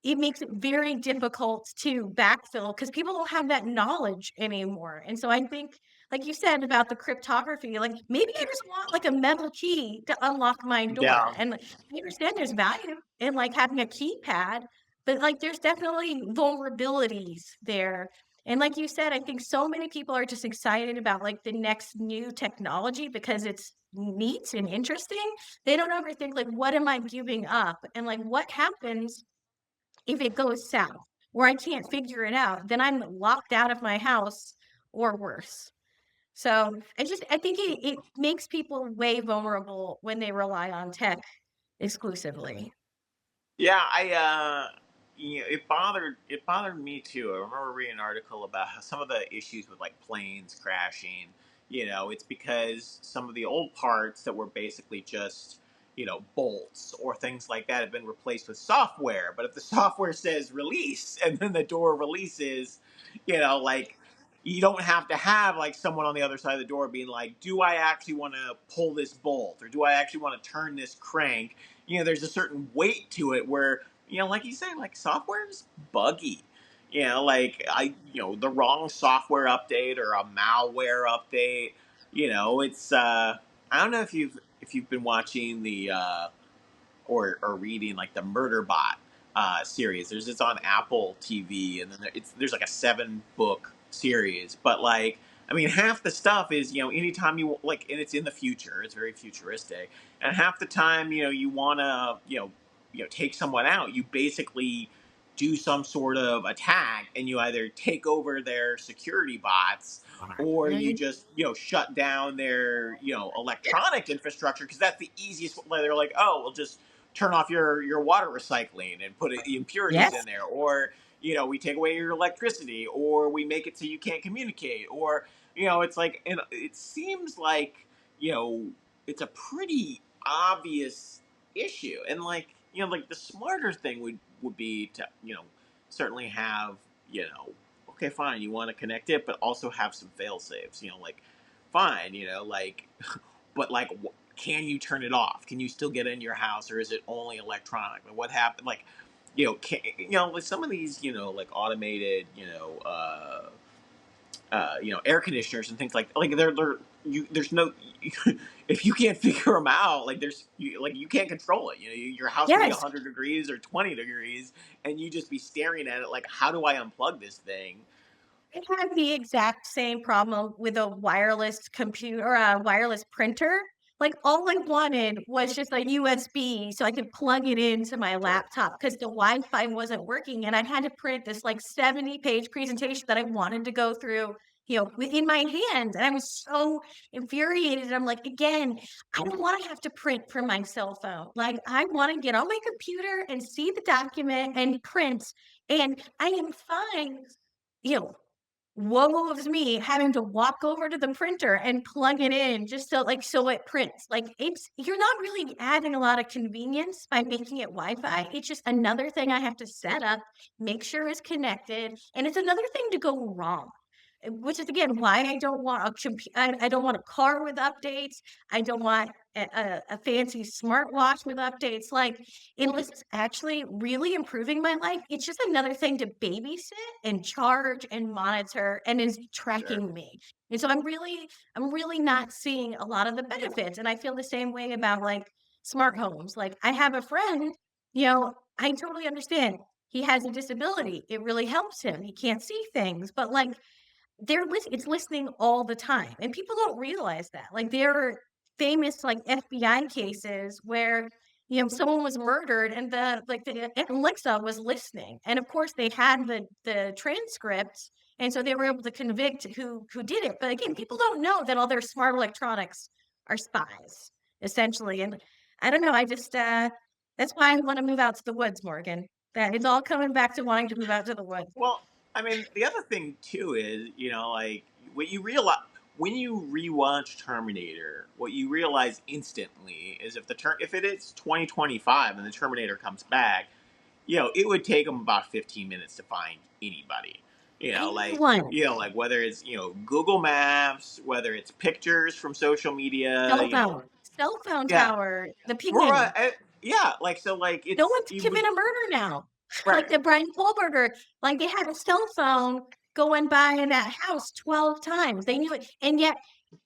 it makes it very difficult to backfill because people don't have that knowledge anymore. And so I think, like you said about the cryptography, like maybe I just want like a metal key to unlock my door. yeah, And like, I understand there's value in like having a keypad, but like there's definitely vulnerabilities there. And like you said, I think so many people are just excited about like the next new technology because it's neat and interesting. They don't ever think like, what am I giving up? And like what happens if it goes south, where I can't figure it out, then I'm locked out of my house or worse. So I think it makes people way vulnerable when they rely on tech exclusively. yeah. It bothered me too. I remember reading an article about how some of the issues with like planes crashing. It's because some of the old parts that were basically just bolts or things like that have been replaced with software. But if the software says release and then the door releases, like you don't have to have like someone on the other side of the door being like, do I actually want to pull this bolt or do I actually want to turn this crank? There's a certain weight to it where, like you say, like software is buggy. Like the wrong software update or a malware update. It's I don't know if you've been watching the or reading like the Murderbot series. It's on Apple TV, and then there's like a 7-book series. But like, I mean, half the stuff is anytime you like, and it's in the future. It's very futuristic, and half the time you want to take someone out, you basically do some sort of attack, and you either take over their security bots or you Mhm. just shut down their electronic infrastructure because that's the easiest. They're like, oh, we'll just turn off your water recycling and put impurities in Yes. there, or we take away your electricity, or we make it so you can't communicate, or it's like, and it seems like you know it's a pretty obvious issue, and like like the smarter thing would be to certainly have okay, fine, you want to connect it, but also have some fail safes, like fine, like but like can you turn it off? Can you still get in your house, or is it only electronic? Like, what happened? Like, like some of these, like automated, air conditioners and things like they're you. There's no if you can't figure them out, like you can't control it. Your house could be Yes. 100 degrees or 20 degrees, and you just be staring at it like, how do I unplug this thing? I had the exact same problem with a wireless computer or a wireless printer. Like, all I wanted was just a USB so I could plug it into my Sure, laptop because the Wi-Fi wasn't working, and I had to print this, like, 70-page presentation that I wanted to go through, within my hand, and I was so infuriated. I'm like, "Again, I don't wanna have to print from my cell phone. Like, I wanna get on my computer and see the document and print, and I am fine," you know, woe is me having to walk over to the printer and plug it in just so it prints. Like, you're not really adding a lot of convenience by making it Wi-Fi. It's just another thing I have to set up, make sure it's connected, and it's another thing to go wrong. Which is again why I don't want I don't want a car with updates. I don't want a fancy smartwatch with updates. Like, unless it's actually really improving my life, it's just another thing to babysit and charge and monitor and is sure. tracking me. And so I'm really not seeing a lot of the benefits. And I feel the same way about like smart homes. Like, I have a friend, I totally understand. He has a disability. It really helps him. He can't see things, but like it's listening all the time, and people don't realize that. Like, there are famous, like, FBI cases where, someone was murdered and the Alexa was listening, and, of course, they had the transcripts, and so they were able to convict who did it, but, again, people don't know that all their smart electronics are spies, essentially, and I don't know, I just, that's why I wanna move out to the woods, Morgan. That it's all coming back to wanting to move out to the woods. Well, I mean, the other thing too is, like what you realize when you rewatch Terminator, what you realize instantly is if it is 2025 and the Terminator comes back, it would take them about 15 minutes to find anybody. Like Anyone. like whether it's Google Maps, whether it's pictures from social media, Cell phone yeah, tower, the right, pinging. yeah, like so, like No it's one can you commit would a murder now. Like right, the Brian Kohlberger, like, they had a cell phone going by in that house 12 times. They knew it, and yet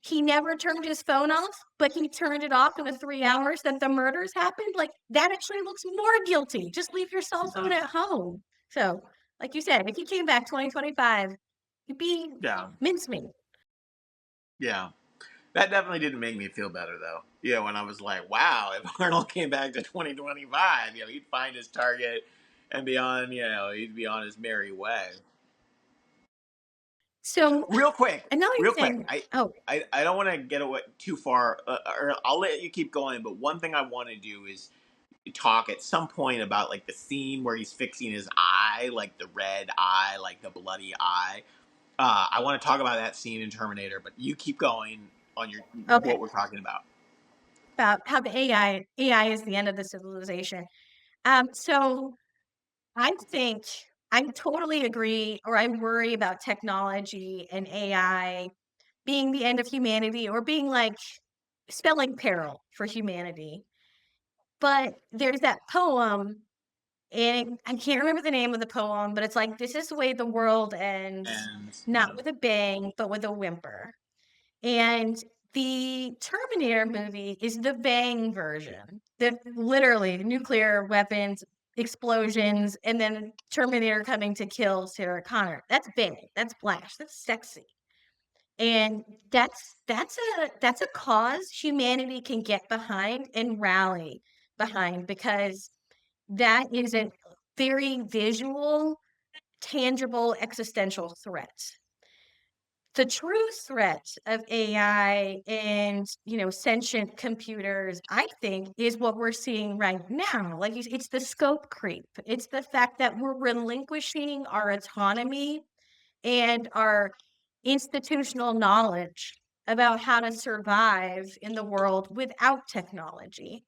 he never turned his phone off, but he turned it off in the 3 hours that the murders happened. Like, that actually looks more guilty. Just leave your cell phone at home. So, like you said, if he came back 2025, he'd be yeah, mincemeat. yeah. That definitely didn't make me feel better though. When I was like, wow, if Arnold came back to 2025, he'd find his target and be on, he'd be on his merry way. So, Real quick, another real quick. thing. I Oh, I don't want to get away too far, or I'll let you keep going. But one thing I want to do is talk at some point about like the scene where he's fixing his eye, like the red eye, like the bloody eye. I want to talk about that scene in Terminator, but you keep going on your okay. what we're talking about. about how the AI is the end of the civilization. So I think I totally agree, or I worry about technology and AI being the end of humanity or being like spelling peril for humanity. But there's that poem, and I can't remember the name of the poem, but it's like, this is the way the world ends, And not with a bang, but with a whimper. And the Terminator movie is the bang version. The literally nuclear weapons, explosions, and then Terminator coming to kill Sarah Connor. That's bang. That's flash. That's sexy. And that's a cause humanity can get behind and rally behind, because that is a very visual, tangible, existential threat. The true threat of AI and, sentient computers, I think, is what we're seeing right now. Like, it's the scope creep. It's the fact that we're relinquishing our autonomy and our institutional knowledge about how to survive in the world without technology.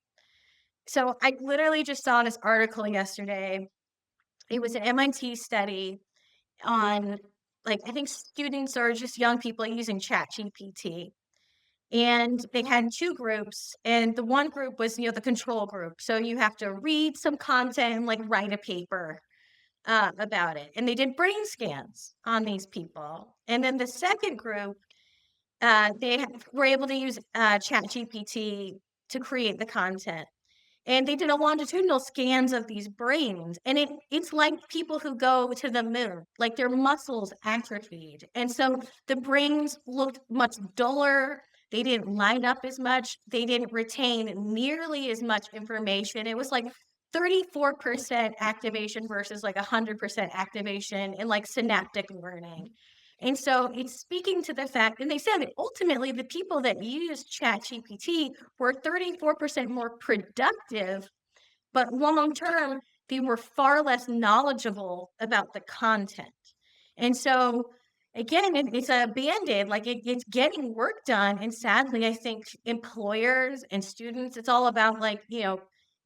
So I literally just saw this article yesterday. It was an MIT study on, like, I think students or just young people using ChatGPT. And they had two groups, and the one group was, the control group. So you have to read some content and like write a paper about it. And they did brain scans on these people. And then the second group, were able to use ChatGPT to create the content. And they did a longitudinal scans of these brains, and it's like people who go to the moon, like their muscles atrophied. And so the brains looked much duller. They didn't light up as much. They didn't retain nearly as much information. It was like 34% activation versus like 100% activation in like synaptic learning. And so it's speaking to the fact, and they said that ultimately the people that used ChatGPT were 34% more productive, but long term, they were far less knowledgeable about the content. And so, again, it's a band aid, like it's getting work done. And sadly, I think employers and students, it's all about like,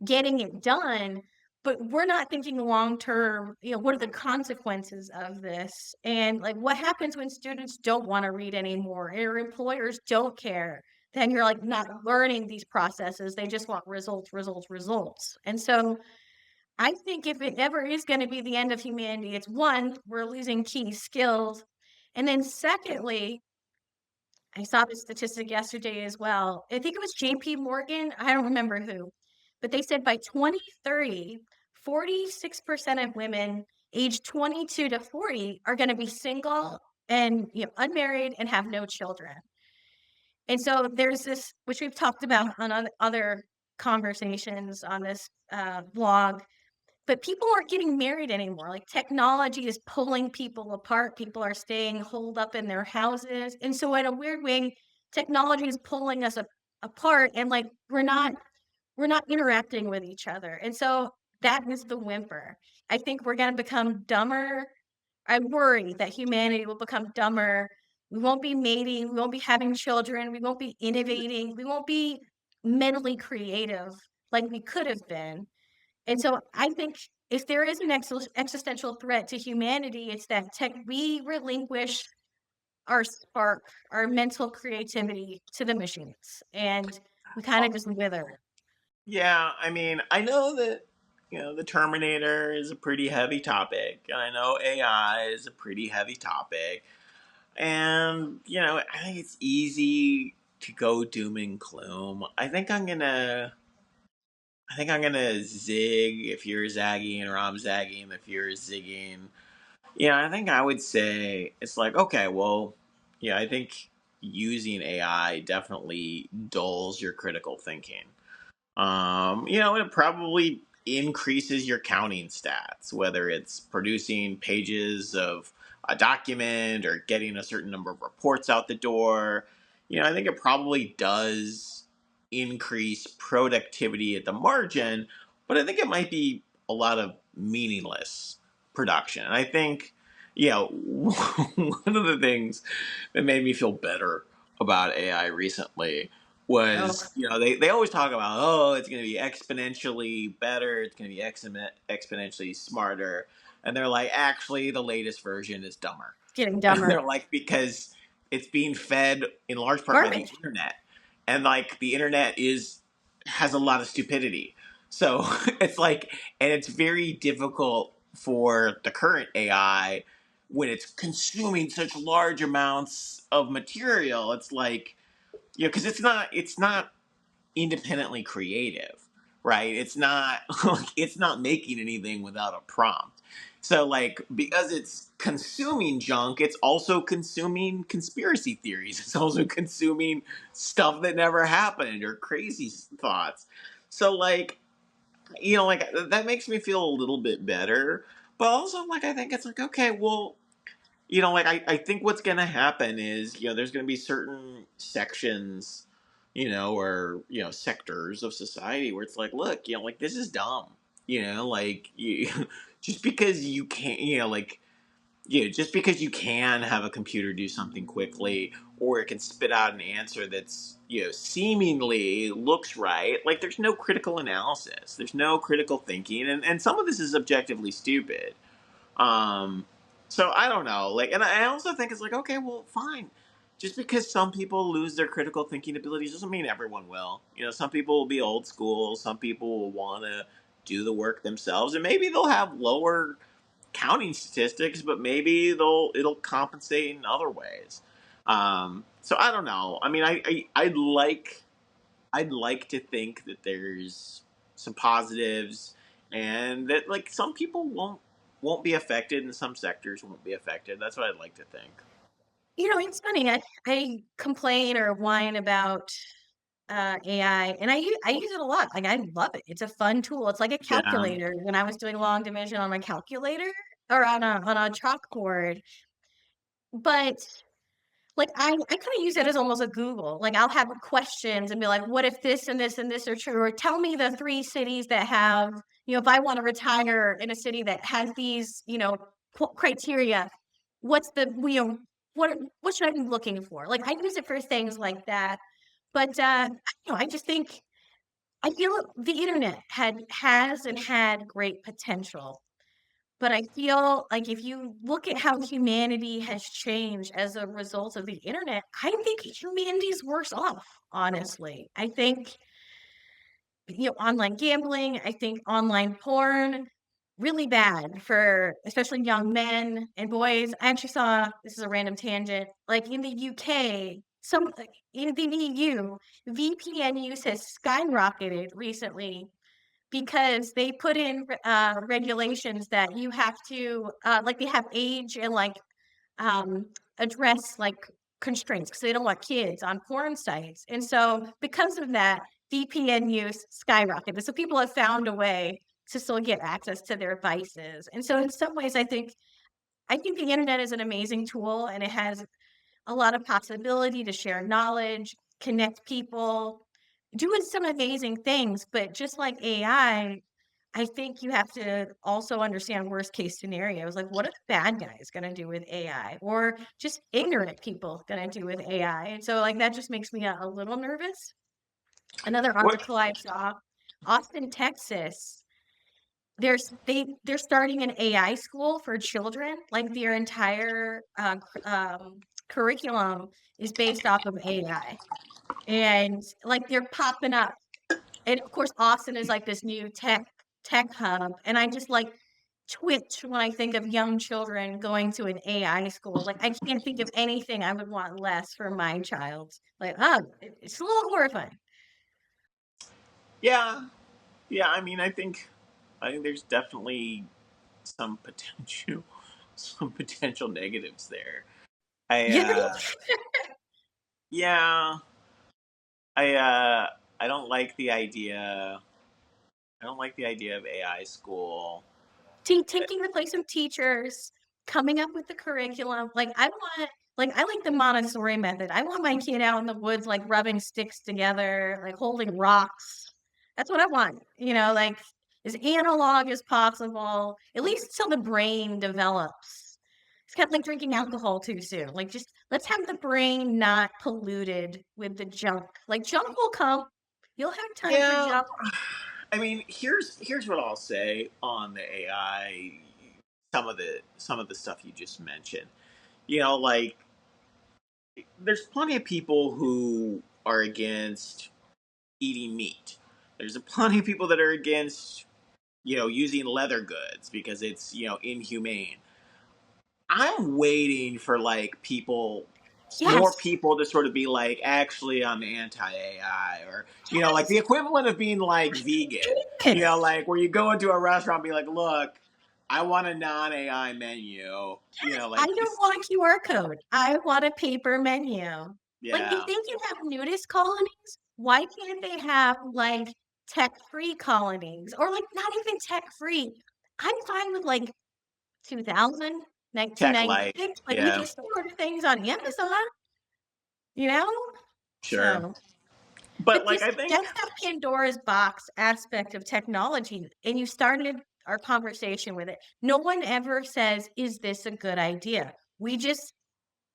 getting it done. But we're not thinking long term, what are the consequences of this? And like, what happens when students don't want to read anymore or employers don't care? Then you're like not learning these processes. They just want results, results, results. And so I think if it ever is going to be the end of humanity, it's one, we're losing key skills. And then secondly, I saw this statistic yesterday as well. I think it was JP Morgan. I don't remember who, but they said by 2030, 46% of women aged 22 to 40 are going to be single and unmarried and have no children. And so there's this, which we've talked about on other conversations on this blog, but people aren't getting married anymore. Like, technology is pulling people apart. People are staying holed up in their houses. And so in a weird way, technology is pulling us apart, and like we're not interacting with each other. And so that is the whimper. I think we're going to become dumber. I worry that humanity will become dumber. We won't be mating, we won't be having children, we won't be innovating, we won't be mentally creative like we could have been. And so I think if there is an existential threat to humanity, it's that we relinquish our spark, our mental creativity to the machines, and we kind of just wither. yeah, I mean, I know that the Terminator is a pretty heavy topic, and I know AI is a pretty heavy topic, and I think it's easy to go doom and gloom. I think I'm gonna zig if you're zagging, or I'm zagging if you're zigging. I think I would say it's like, okay, well, I think using AI definitely dulls your critical thinking. It probably increases your counting stats, whether it's producing pages of a document or getting a certain number of reports out the door. I think it probably does increase productivity at the margin, but I think it might be a lot of meaningless production. And I think, one of the things that made me feel better about AI recently Oh, was, they always talk about, oh, it's going to be exponentially better, it's going to be exponentially smarter. And they're like, actually, the latest version is dumber. it's getting And dumber. they're like, because it's being fed in large part by the Garbage. internet. And like the internet has a lot of stupidity. So it's like, and it's very difficult for the current AI when it's consuming such large amounts of material. It's like, because it's not independently creative, right? It's not it's not making anything without a prompt. So like because it's consuming junk, it's also consuming conspiracy theories. It's also consuming stuff that never happened or crazy thoughts. So like like that makes me feel a little bit better. But also like I think it's like okay, well, like I think what's gonna happen is, there's gonna be certain sections, or sectors of society where it's like, look, like this is dumb. Like you just because you can't, like just because you can have a computer do something quickly, or it can spit out an answer that's, seemingly looks right, like there's no critical analysis, there's no critical thinking, and some of this is objectively stupid. So I don't know. Like, and I also think it's like, okay, well, fine. Just because some people lose their critical thinking abilities doesn't mean everyone will. Some people will be old school. Some people will want to do the work themselves, and maybe they'll have lower counting statistics, but maybe it'll compensate in other ways. So I don't know. I mean, I'd like to think that there's some positives, and that like some people won't be affected and some sectors won't be affected. That's what I'd like to think. It's funny. I complain or whine about AI, and I use it a lot. Like I love it. It's a fun tool. It's like a Yeah. calculator. When I was doing long division on my calculator or on a chalkboard, but like, I kinda use it as almost a Google, like, I'll have questions and be like, "What if this and this and this are true?" Or tell me the 3 cities that have if I wanna retire in a city that has these, criteria, what's the what should I be looking for? Like, I use it for things like that, but, I just think I feel the internet has and had great potential. But I feel like if you look at how humanity has changed as a result of the internet, I think humanity's worse off, honestly. I think, online gambling, I think online porn, really bad for especially young men and boys. I actually saw this is a random tangent, like in the UK, in the EU, VPN use has skyrocketed recently because they put in regulations that you have to, like, they have age and, like, um, address, like, constraints because they don't want kids on porn sites, and so because of that, VPN use skyrocketed, so people have found a way to still get access to their devices, and so in some ways, I think the internet is an amazing tool, and it has a lot of possibility to share knowledge, connect people, doing some amazing things, but just like I think you have to also understand worst case scenarios. Like, what are the bad guys gonna do with AI? Or just ignorant people gonna do with AI? And so, like, that just makes me a little nervous. Another What? article I saw, Austin, Texas, they're starting an AI school for children. Like, their entire curriculum is based off of AI. And like they're popping up. And of course, Austin is like this new tech hub, and I just like twitch when I think of young children going to an AI school. Like I can't think of anything I would want less for my child. Like, it's a little horrifying. Yeah. Yeah. I mean, I think there's definitely some potential some potential negatives there. I Yeah, Yeah. I don't like the idea. I don't like the idea of AI school. taking the place of teachers, coming up with the curriculum. Like I like the Montessori method. I want my kid out in the woods, like rubbing sticks together, like holding rocks. That's what I want. Like as analog as possible, at least till the brain develops. kind of like drinking alcohol too soon. Like, just let's have the brain not polluted with the junk. Like, junk will come. You'll have time for Yeah, junk. I mean, here's what I'll say on the AI. Some of the stuff you just mentioned. Like there's plenty of people who are against eating meat. There's a plenty of people that are against using leather goods because it's inhumane. I'm waiting for like more Yes. people to sort of be like, actually, I'm anti AI, or like the Yes. equivalent of being like vegan. Good. Like where you go into a restaurant and be like, look, I want a non AI menu. I Like don't want a QR code. I want a paper menu. Like, if yeah, they can have nudist colonies, why can't they have, like, tech-free colonies? Or, like, not even tech-free. I'm fine with, like, 2000, tech light. 1996. Like, we Yeah, just order things on Amazon, you know? sure. So, But but like this I think that's that Pandora's box aspect of technology, and you started our conversation with it. No one ever says, "Is this a good idea?" We just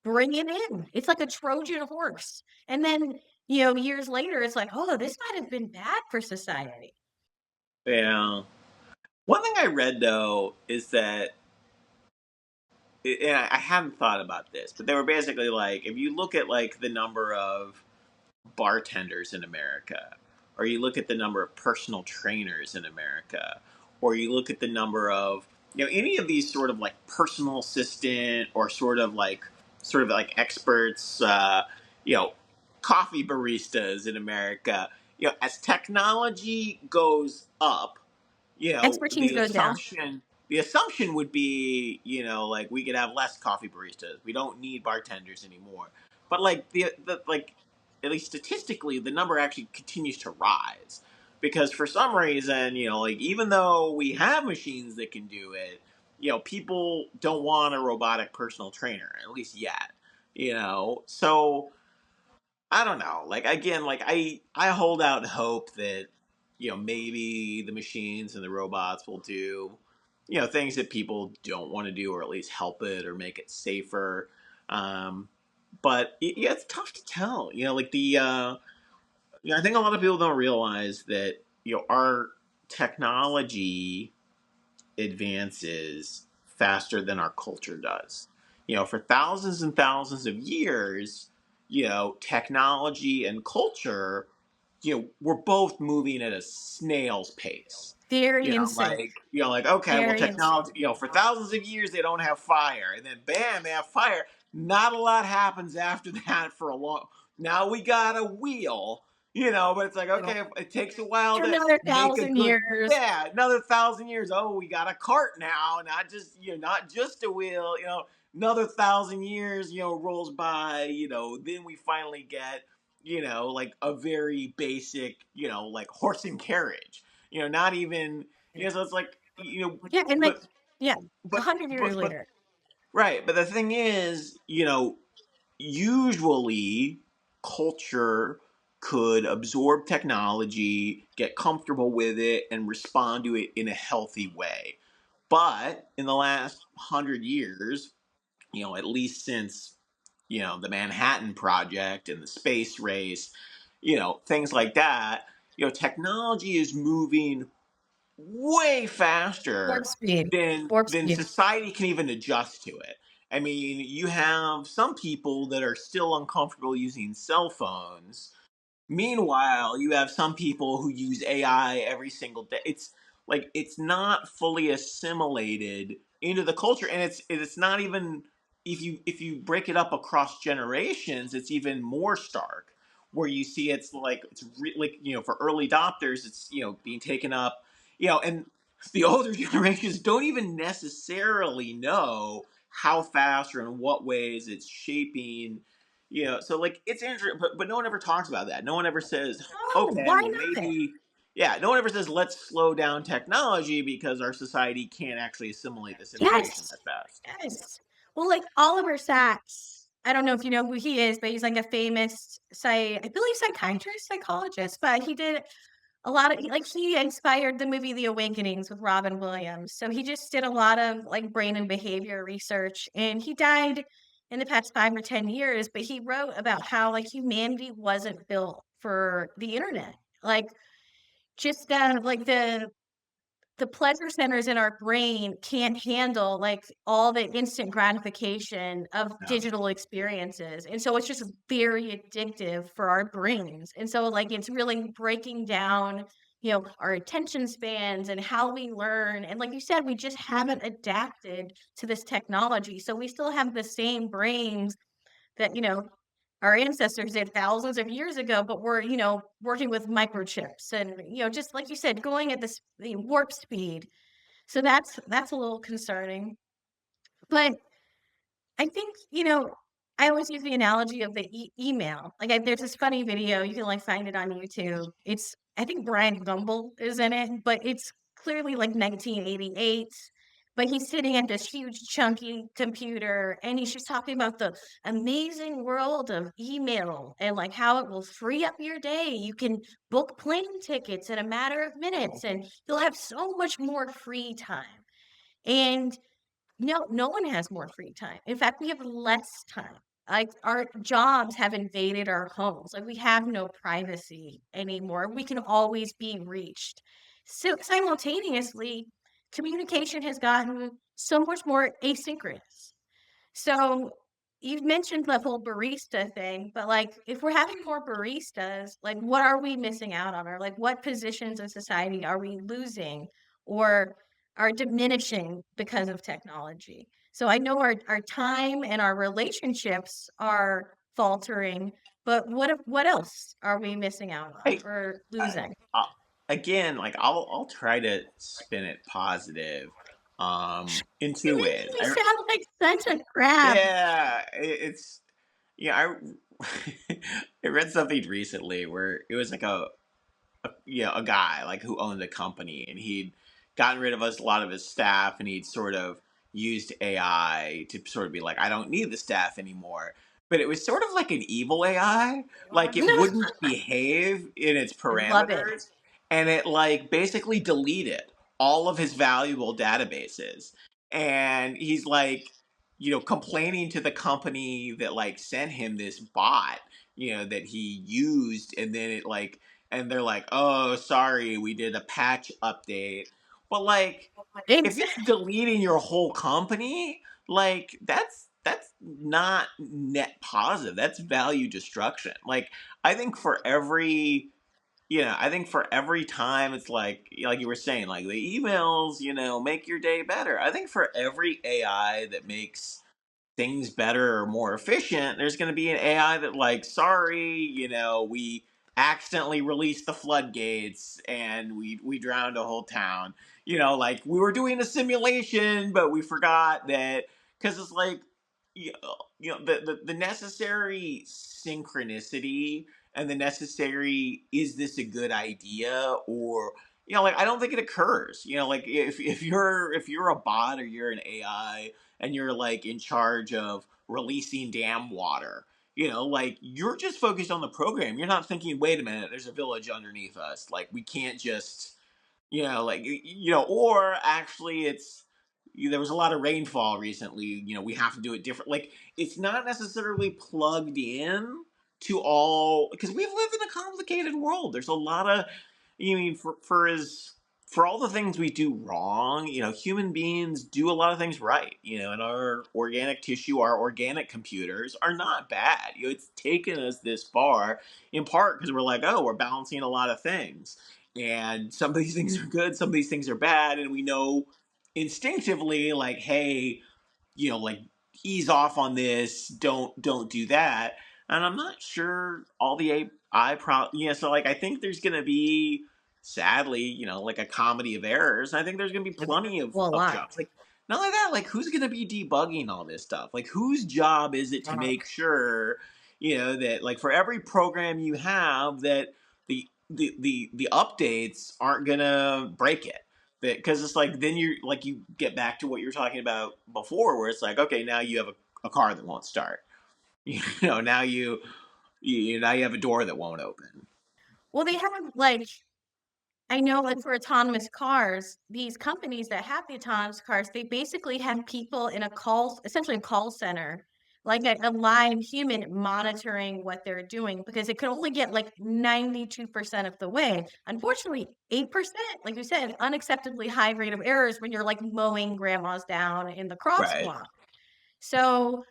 bring it in. It's like a Trojan horse. And then, years later, it's like, "Oh, this might have been bad for society." yeah. One thing I read though is that, and I hadn't thought about this, but they were basically like, if you look at like the number of bartenders in America, or you look at the number of personal trainers in America, or you look at the number of any of these sort of like personal assistant or sort of like experts, you know, coffee baristas in America. As technology goes up, Expertise goes down. the assumption would be, like we could have less coffee baristas. We don't need bartenders anymore. But like the like at least statistically, the number actually continues to rise because for some reason, like even though we have machines that can do it, people don't want a robotic personal trainer, at least yet. So I don't know. Like again, like I hold out hope that maybe the machines and the robots will do things that people don't want to do, or at least help it or make it safer. Um, but yeah, it's tough to tell. Like I think a lot of people don't realize that our technology advances faster than our culture does. For thousands and thousands of years, technology and culture, we're both moving at a snail's pace. Very in sync. Like okay, well, Very in sync. technology, for thousands of years they don't have fire, and then bam, they have fire. Not a lot happens after that for a long. Now we got a wheel, but it's like okay, it takes a while For to another make a 1,000 good. years. Yeah, another 1,000 years. Oh, we got a cart now, not just a wheel. Another 1,000 years, rolls by. Then we finally get, like a very basic, like horse and carriage. Not even, so it's like, Yeah, and, like but yeah, but 100 years but later. right. But the thing is, usually culture could absorb technology, get comfortable with it, and respond to it in a healthy way. But in the last 100 years, at least since the Manhattan Project and the space race, things like that, technology is moving way Warp faster speed. than Warp than speed. society can even adjust to it. I mean, you have some people that are still uncomfortable using cell phones. Meanwhile, you have some people who use AI every single day. It's like it's not fully assimilated into the culture, and it's not even, if you break it up across generations, it's even more stark. Where you see it's like like for early adopters, it's being taken up, and the older generations don't even necessarily know how fast or in what ways it's shaping. So like it's interesting, but no one ever talks about that. No one ever says, Oh, okay, why well not? maybe, yeah. No one ever says let's slow down technology because our society can't actually assimilate this information Yes. that fast. Yes. Well, like Oliver Sacks, I don't know if you know who he is, but he's like a famous I believe psychiatrist, psychologist, but he did a lot of like, he inspired the movie The Awakenings with Robin Williams, so he just did a lot of, like, brain and behavior research, and he died in the past 5 or 10 years, but he wrote about how, like, humanity wasn't built for the internet. Like, just, like, the pleasure centers in our brain can't handle, like, all the instant gratification of No. digital experiences, and so it's just very addictive for our brains, and so, like, it's really breaking down, our attention spans and how we learn, and like you said, we just haven't adapted to this technology, so we still have the same brains that, our ancestors did thousands of years ago, but we're, working with microchips and, just like you said, going at this the warp speed. So that's a little concerning. But I think, I always use the analogy of the email. Like, there's this funny video, you can like find it on YouTube. It's, I think Brian Gumble is in it, but it's clearly like 1988. But he's sitting at this huge chunky computer and he's just talking about the amazing world of email and like how it will free up your day. You can book plane tickets in a matter of minutes and you'll have so much more free time. And no one has more free time. In fact, we have less time. Like, our jobs have invaded our homes. Like, we have no privacy anymore. We can always be reached. So simultaneously, communication has gotten so much more asynchronous. So, you've mentioned the whole barista thing, but, like, if we're having more baristas, like, what are we missing out on? Or, like, what positions in society are we losing or are diminishing because of technology? So, I know our time and our relationships are faltering, but what else are we missing out on I, or I, losing? I again, like I'll try to spin it positive, in You two make ways. me sound like such a crab. Yeah, it's yeah. I read something recently where it was like a guy like who owned a company, and he'd gotten rid of a lot of his staff, and he'd sort of used AI to sort of be like, I don't need the staff anymore. But it was sort of like an evil AI, like it wouldn't behave in its I love it. parameters, and it like basically deleted all of his valuable databases. And he's like, complaining to the company that like sent him this bot, that he used, and then it like and they're like, "Oh, sorry, we did a patch update." But like, if it's Exactly. deleting your whole company, like that's not net positive. That's value destruction. Like, I think for every I think for every time it's like you were saying, like the emails, make your day better. I think for every AI that makes things better or more efficient, there's going to be an AI that like, sorry, we accidentally released the floodgates and we drowned a whole town. Like we were doing a simulation, but we forgot that because it's like, the necessary synchronicity and the necessary is this a good idea, or like I don't think it occurs. Like if you're a bot or you're an AI and you're like in charge of releasing dam water. Like you're just focused on the program. You're not thinking, wait a minute, there's a village underneath us. Like we can't just, like or actually it's there was a lot of rainfall recently. We have to do it different. Like it's not necessarily plugged in to all because we've lived in a complicated world. There's a lot of, for all the things we do wrong, human beings do a lot of things right. And our organic tissue, our organic computers are not bad. It's taken us this far in part because we're like, oh, we're balancing a lot of things. And some of these things are good, some of these things are bad, and we know instinctively, like, hey, like ease off on this, don't do that. And I'm not sure all the AI so like I think there's gonna be, sadly, like a comedy of errors. And I think there's gonna be plenty Well, a of lot. jobs. Like not like that, like who's gonna be debugging all this stuff? Like whose job is it to make sure, that like for every program you have that the updates aren't gonna break it, because it's like then you get back to what you were talking about before, where it's like, okay, now you have a car that won't start. Now you have a door that won't open. Well, they have, like I know, like, for autonomous cars, these companies that have the autonomous cars, they basically have people in a essentially a call center, like a live human monitoring what they're doing because it could only get like 92% of the way. Unfortunately, 8%, like you said, unacceptably high rate of errors when you're like mowing grandmas down in the Right. crosswalk. So,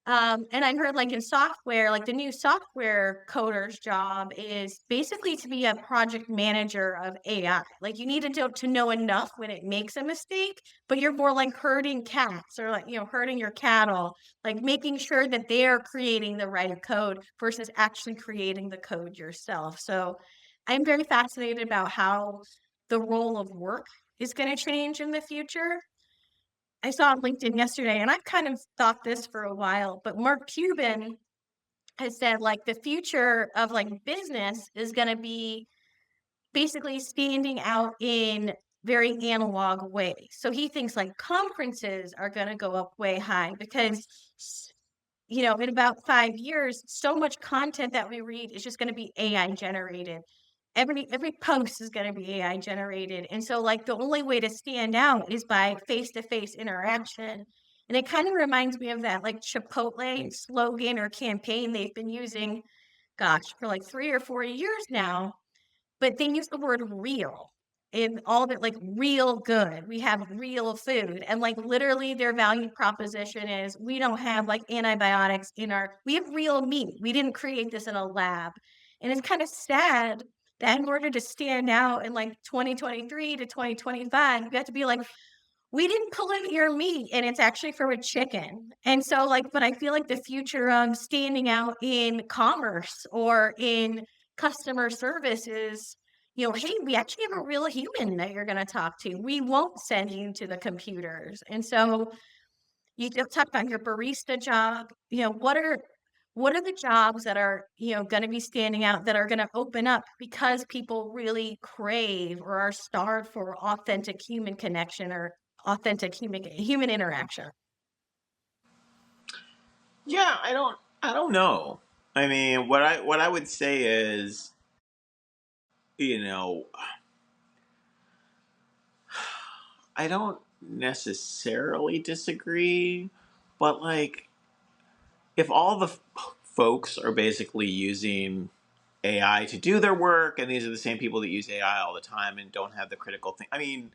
and I heard like in software, like the new software coder's job is basically to be a project manager of AI. Like you need to know enough when it makes a mistake, but you're more like herding cats or like, herding your cattle, like making sure that they're creating the right code versus actually creating the code yourself. So I'm very fascinated about how the role of work is going to change in the future. I saw on LinkedIn yesterday, and I've kind of thought this for a while, but Mark Cuban has said like the future of like business is going to be basically standing out in very analog ways. So he thinks like conferences are going to go up way high because in about 5 years, so much content that we read is just gonna be AI generated. Every post is gonna be AI generated, and so, like, the only way to stand out is by face-to-face interaction, and it kinda reminds me of that, like, Chipotle slogan or campaign they've been using, gosh, for, like, 3 or 4 years now, but they use the word real in all of it, like, real good. We have real food, and, like, literally their value proposition is, "We don't have, like, antibiotics in our we have real meat. We didn't create this in a lab." And it's kinda sad that in order to stand out in, like, 2023 to 2025, you have to be like, we didn't pollute your meat, and it's actually from a chicken. And so, like, but I feel like the future of standing out in commerce or in customer service is, hey, we actually have a real human that you're gonna talk to. We won't send you to the computers. And so you talk about your barista job. What are the jobs that are, gonna be standing out that are gonna open up because people really crave or are starved for authentic human connection or authentic human interaction? Yeah, I don't know. I mean, what I would say is, you know, I don't necessarily disagree, but like if all the folks are basically using AI to do their work and these are the same people that use AI all the time and don't have the critical thing. I mean,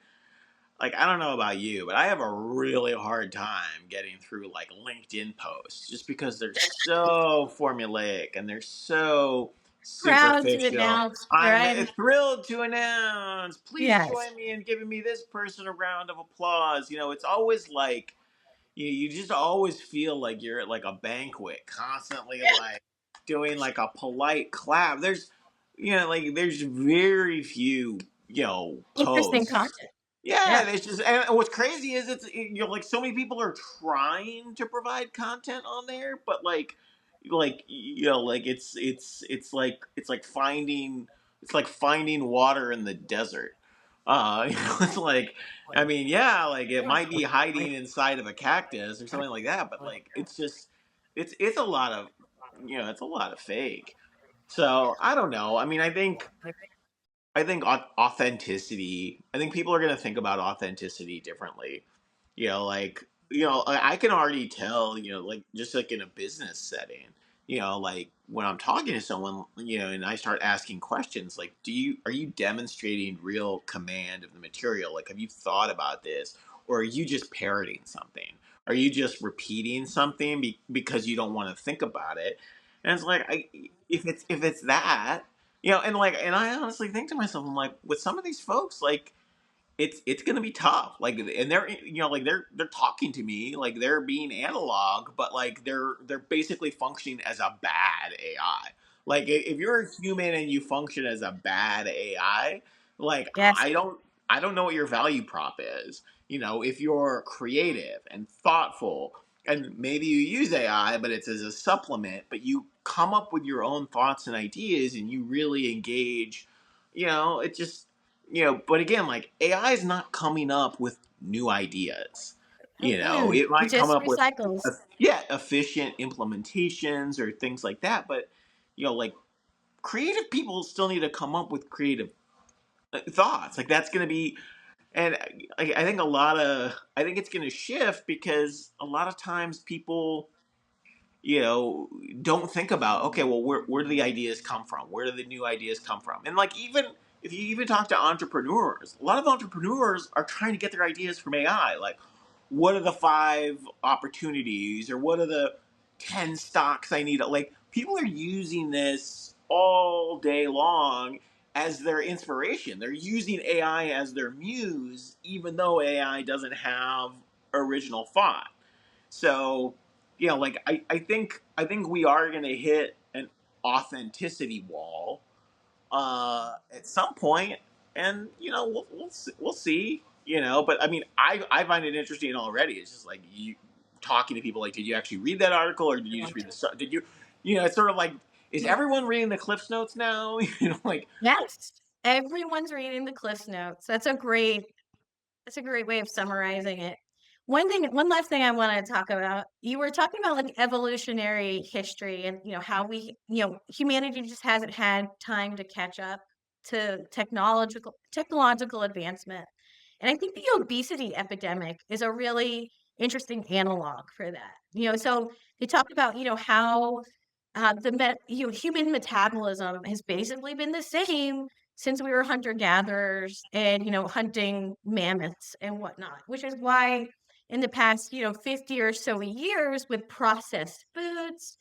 like I don't know about you, but I have a really hard time getting through like LinkedIn posts just because they're so formulaic and they're so Proud to superficial. announce, I'm right? thrilled to announce. Please Yes. join me in giving me this person a round of applause. It's always like you just always feel like you're at like a banquet, constantly like doing like a polite clap. There's very few Interesting posts. content. Yeah, Yeah. and it's just and what's crazy is like so many people are trying to provide content on there, but like it's like finding water in the desert. It's like I mean, yeah, like it might be hiding inside of a cactus or something like that, but like it's just it's a lot of it's a lot of fake. So I don't know. I mean, I think authenticity. I think people are going to think about authenticity differently. I can already tell. Like just like in a business setting. Like when I'm talking to someone, and I start asking questions, like, are you demonstrating real command of the material? Like, have you thought about this, or are you just parroting something? Are you just repeating something because you don't want to think about it? And it's like, if it's that, and I honestly think to myself, I'm like, with some of these folks, like, it's gonna be tough. Like, and they're talking to me like they're being analog, but like they're basically functioning as a bad AI. Like, if you're a human and you function as a bad AI, like Yes. I don't know what your value prop is. If you're creative and thoughtful, and maybe you use AI, but it's as a supplement, but you come up with your own thoughts and ideas, and you really engage. It just but again, like AI is not coming up with new ideas. Mm-mm. It It might come just up with recycles. yeah, efficient implementations or things like that. But like creative people still need to come up with creative thoughts. Like that's going to be, and I think I think it's going to shift because a lot of times people, you know, don't think about, okay, well, where do the ideas come from? Where do the new ideas come from? And like, even if you even talk to entrepreneurs, a lot of entrepreneurs are trying to get their ideas from AI. Like, what are the 5 opportunities, or what are the 10 stocks I need? Like, people are using this all day long as their inspiration. They're using AI as their muse, even though AI doesn't have original thought. So, like I think we are gonna hit an authenticity wall at some point, and we'll see. But I mean, I find it interesting already. It's just like you talking to people. Like, did you actually read that article, or did you just read the? Did you? It's sort of like, is everyone reading the Cliffs Notes now? Like, Yes, everyone's reading the Cliff Notes. That's a great way of summarizing it. One last thing I wanna talk about, you were talking about, like, evolutionary history and, how humanity just hasn't had time to catch up to technological advancement, and I think the obesity epidemic is a really interesting analog for that. So they talk about, how, human metabolism has basically been the same since we were hunter-gatherers and, hunting mammoths and whatnot, which is why in the past, 50 or so years with processed foods,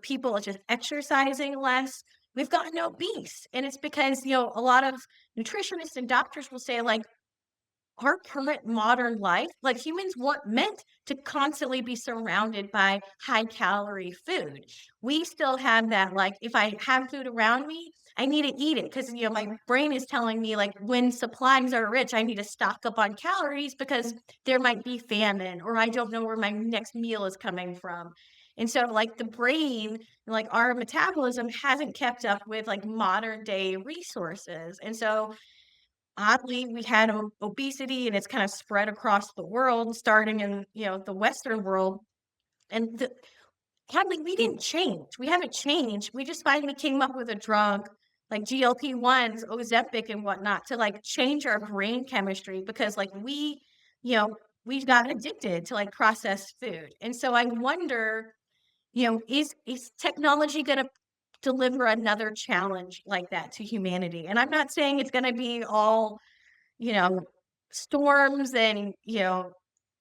people are just exercising less. We've gotten obese. And it's because, a lot of nutritionists and doctors will say, like, our current modern life, like humans weren't meant to constantly be surrounded by high calorie food. We still have that, like, if I have food around me, I need to eat it because, my brain is telling me, like, when supplies are rich, I need to stock up on calories because there might be famine or I don't know where my next meal is coming from. And so, like, the brain, like, our metabolism hasn't kept up with like modern day resources. And so, oddly, we had obesity and it's kind of spread across the world, starting in, the Western world. And oddly, we didn't change. We haven't changed. We just finally came up with a drug like GLP-1s, Ozempic and whatnot to like change our brain chemistry because like you know, we got addicted to like processed food. And so I wonder, is technology gonna deliver another challenge like that to humanity? And I'm not saying it's gonna be all, you know, storms and,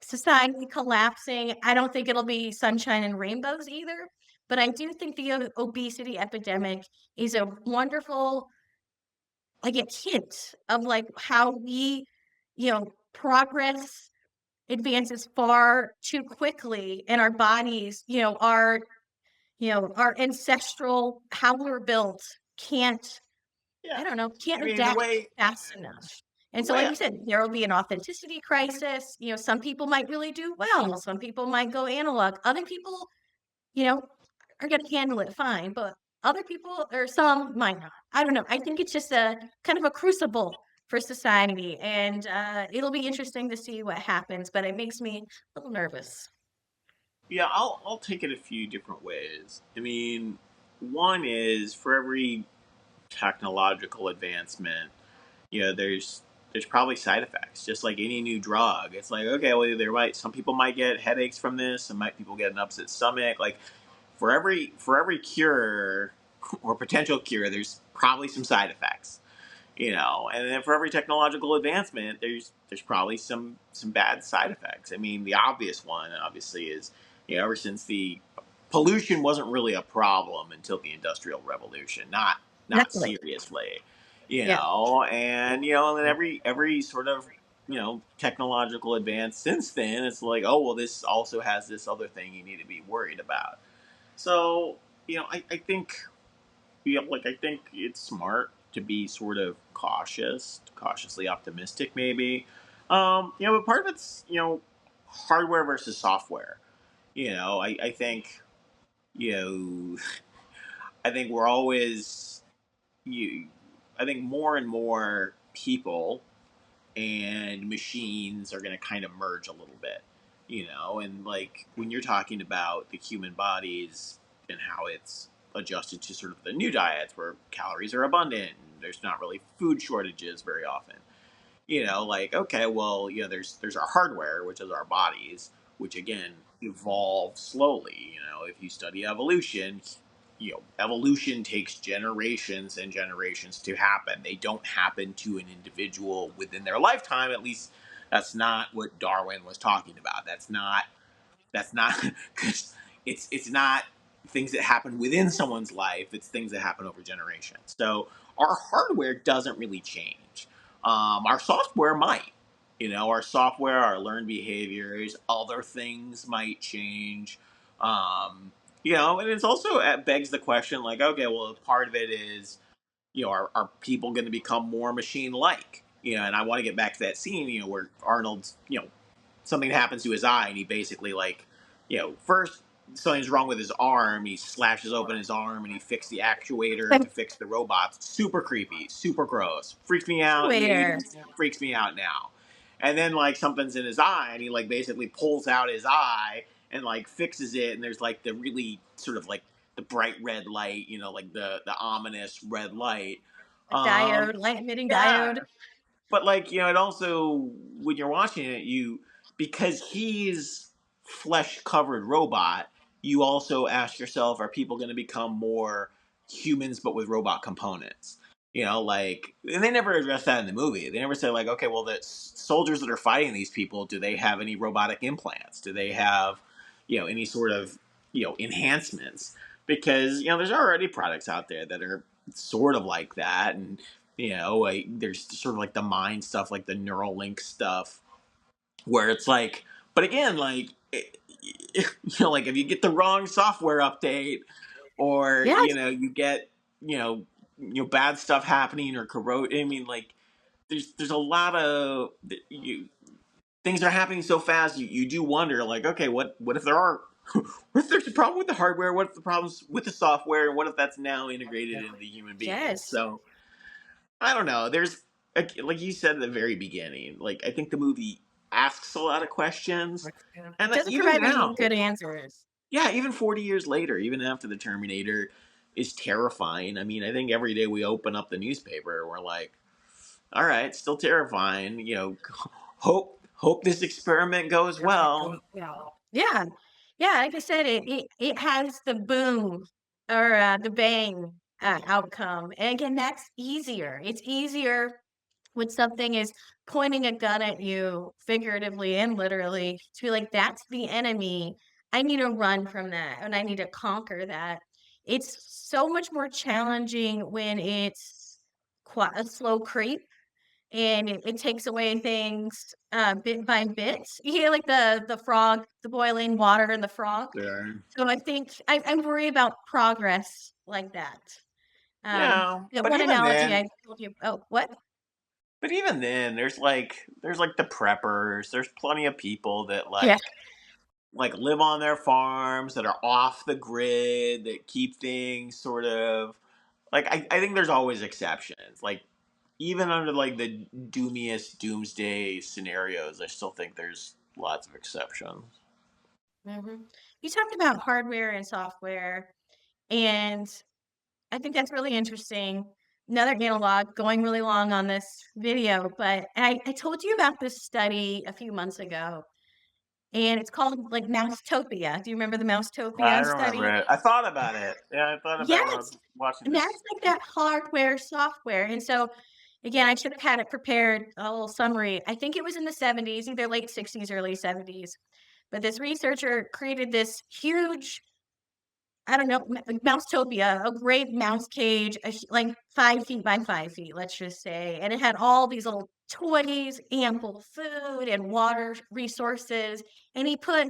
society collapsing. I don't think it'll be sunshine and rainbows either, but I do think the obesity epidemic is a wonderful, like, a hint of, like, how we, progress advances far too quickly and our bodies, our ancestral how we're built can't yeah, I don't know, I can't mean, the adapt way fast enough. the And so, like way you said, there will be an authenticity crisis. Some people might really do well. Some people might go analog. Other people, you know, are going to handle it fine, but other people or some might not. I don't know. I think it's just a kind of a crucible for society, and it'll be interesting to see what happens. But it makes me a little nervous. Yeah, I'll take it a few different ways. I mean, one is, for every technological advancement, there's probably side effects, just like any new drug. It's like, okay, well, some people might get headaches from this, some might people get an upset stomach. Like, for every cure or potential cure, there's probably some side effects. And then for every technological advancement, there's probably some bad side effects. I mean, the obvious one obviously is, ever since the pollution wasn't really a problem until the industrial revolution, not Exactly. seriously. Yeah. And then every sort of technological advance since then, it's like, oh well, this also has this other thing you need to be worried about. So, I think, I think it's smart to be sort of cautiously optimistic, maybe. But part of it's, hardware versus software. I think, you know, I think we're always, you, I think more and more people and machines are going to kind of merge a little bit, and like when you're talking about the human bodies and how it's adjusted to sort of the new diets where calories are abundant There's not really food shortages very often. Like, okay, well, there's our hardware, which is our bodies, which again evolve slowly. If you study evolution, evolution takes generations and generations to happen. They don't happen to an individual within their lifetime. At least that's not what Darwin was talking about. That's not because it's not things that happen within someone's life. It's things that happen over generations. So our hardware doesn't really change. Our software might. Our software, our learned behaviors, other things might change. And it's also, it begs the question, like, okay, well, part of it is, are people going to become more machine like? And I want to get back to that scene, where Arnold's, something happens to his eye, and he basically, like, first something's wrong with his arm. He slashes open his arm and he fixed the actuator Like to fix the robot. Super creepy, super gross, freaks me out. waiter. Even freaks me out now. And then, like, something's in his eye, and he, like, basically pulls out his eye and, like, fixes it. And there's, like, the really sort of, like, the bright red light, like the ominous red light. A diode, light emitting Yeah, diode. but, like, it also, when you're watching it, because he's flesh covered robot, you also ask yourself, are people going to become more humans but with robot components? Like, and they never address that in the movie. They never say, like, okay, well, the soldiers that are fighting these people, do they have any robotic implants? Do they have any sort of enhancements? Because there's already products out there that are sort of like that. And like, there's sort of like the mind stuff, like the Neuralink stuff, where it's like, but again, like, like, if you get the wrong software update, or Yeah, you get bad stuff happening, or corrode. I mean, like, there's a lot of things are happening so fast. You do wonder, like, okay, what if there are what if there's a problem with the hardware? What if the problems with the software? And what if that's now integrated into the human being? yes. So I don't know. There's, like you said at the very beginning, like, I think the movie asks a lot of questions, and It doesn't even provide any now, good answers. yeah, even 40 years later, even after the Terminator is terrifying. I mean, I think every day we open up the newspaper, we're like, all right, still terrifying. Hope this experiment goes well. Yeah. Yeah, like I said, it has the boom or, the bang, outcome, and again, that's easier. It's easier when something is pointing a gun at you, figuratively and literally, to be like, "That's the enemy. I need to run from that, and I need to conquer that." It's so much more challenging when it's a slow creep, and it takes away things, bit by bit. You hear, like, the frog, the boiling water and the frog? Sure. So I think I worry about progress like that. Yeah, That but one even analogy then, I told you. Oh, what? there's like the preppers. There's plenty of people that, Yeah. like live on their farms, that are off the grid, that keep things sort of, like, I think there's always exceptions. Like, even under, like, the doomiest doomsday scenarios, I still think there's lots of exceptions. Mhm. You talked about hardware and software, and I think that's really interesting. Another analog going really long on this video, but I told you about this study a few months ago, and it's called like Mousetopia. Do you remember the I Mousetopia remember study? it. I thought about it. Yeah, I thought about it when I Yes, was watching and this. that's like that hardware, software, and so, again, I should have had it prepared, a little summary. I think it was in the '70s, either late '60s, early '70s, but this researcher created this huge, I don't know, like Mousetopia, a great mouse cage, like 5 feet by 5 feet, let's just say, and it had all these little toys, ample food and water resources, and he put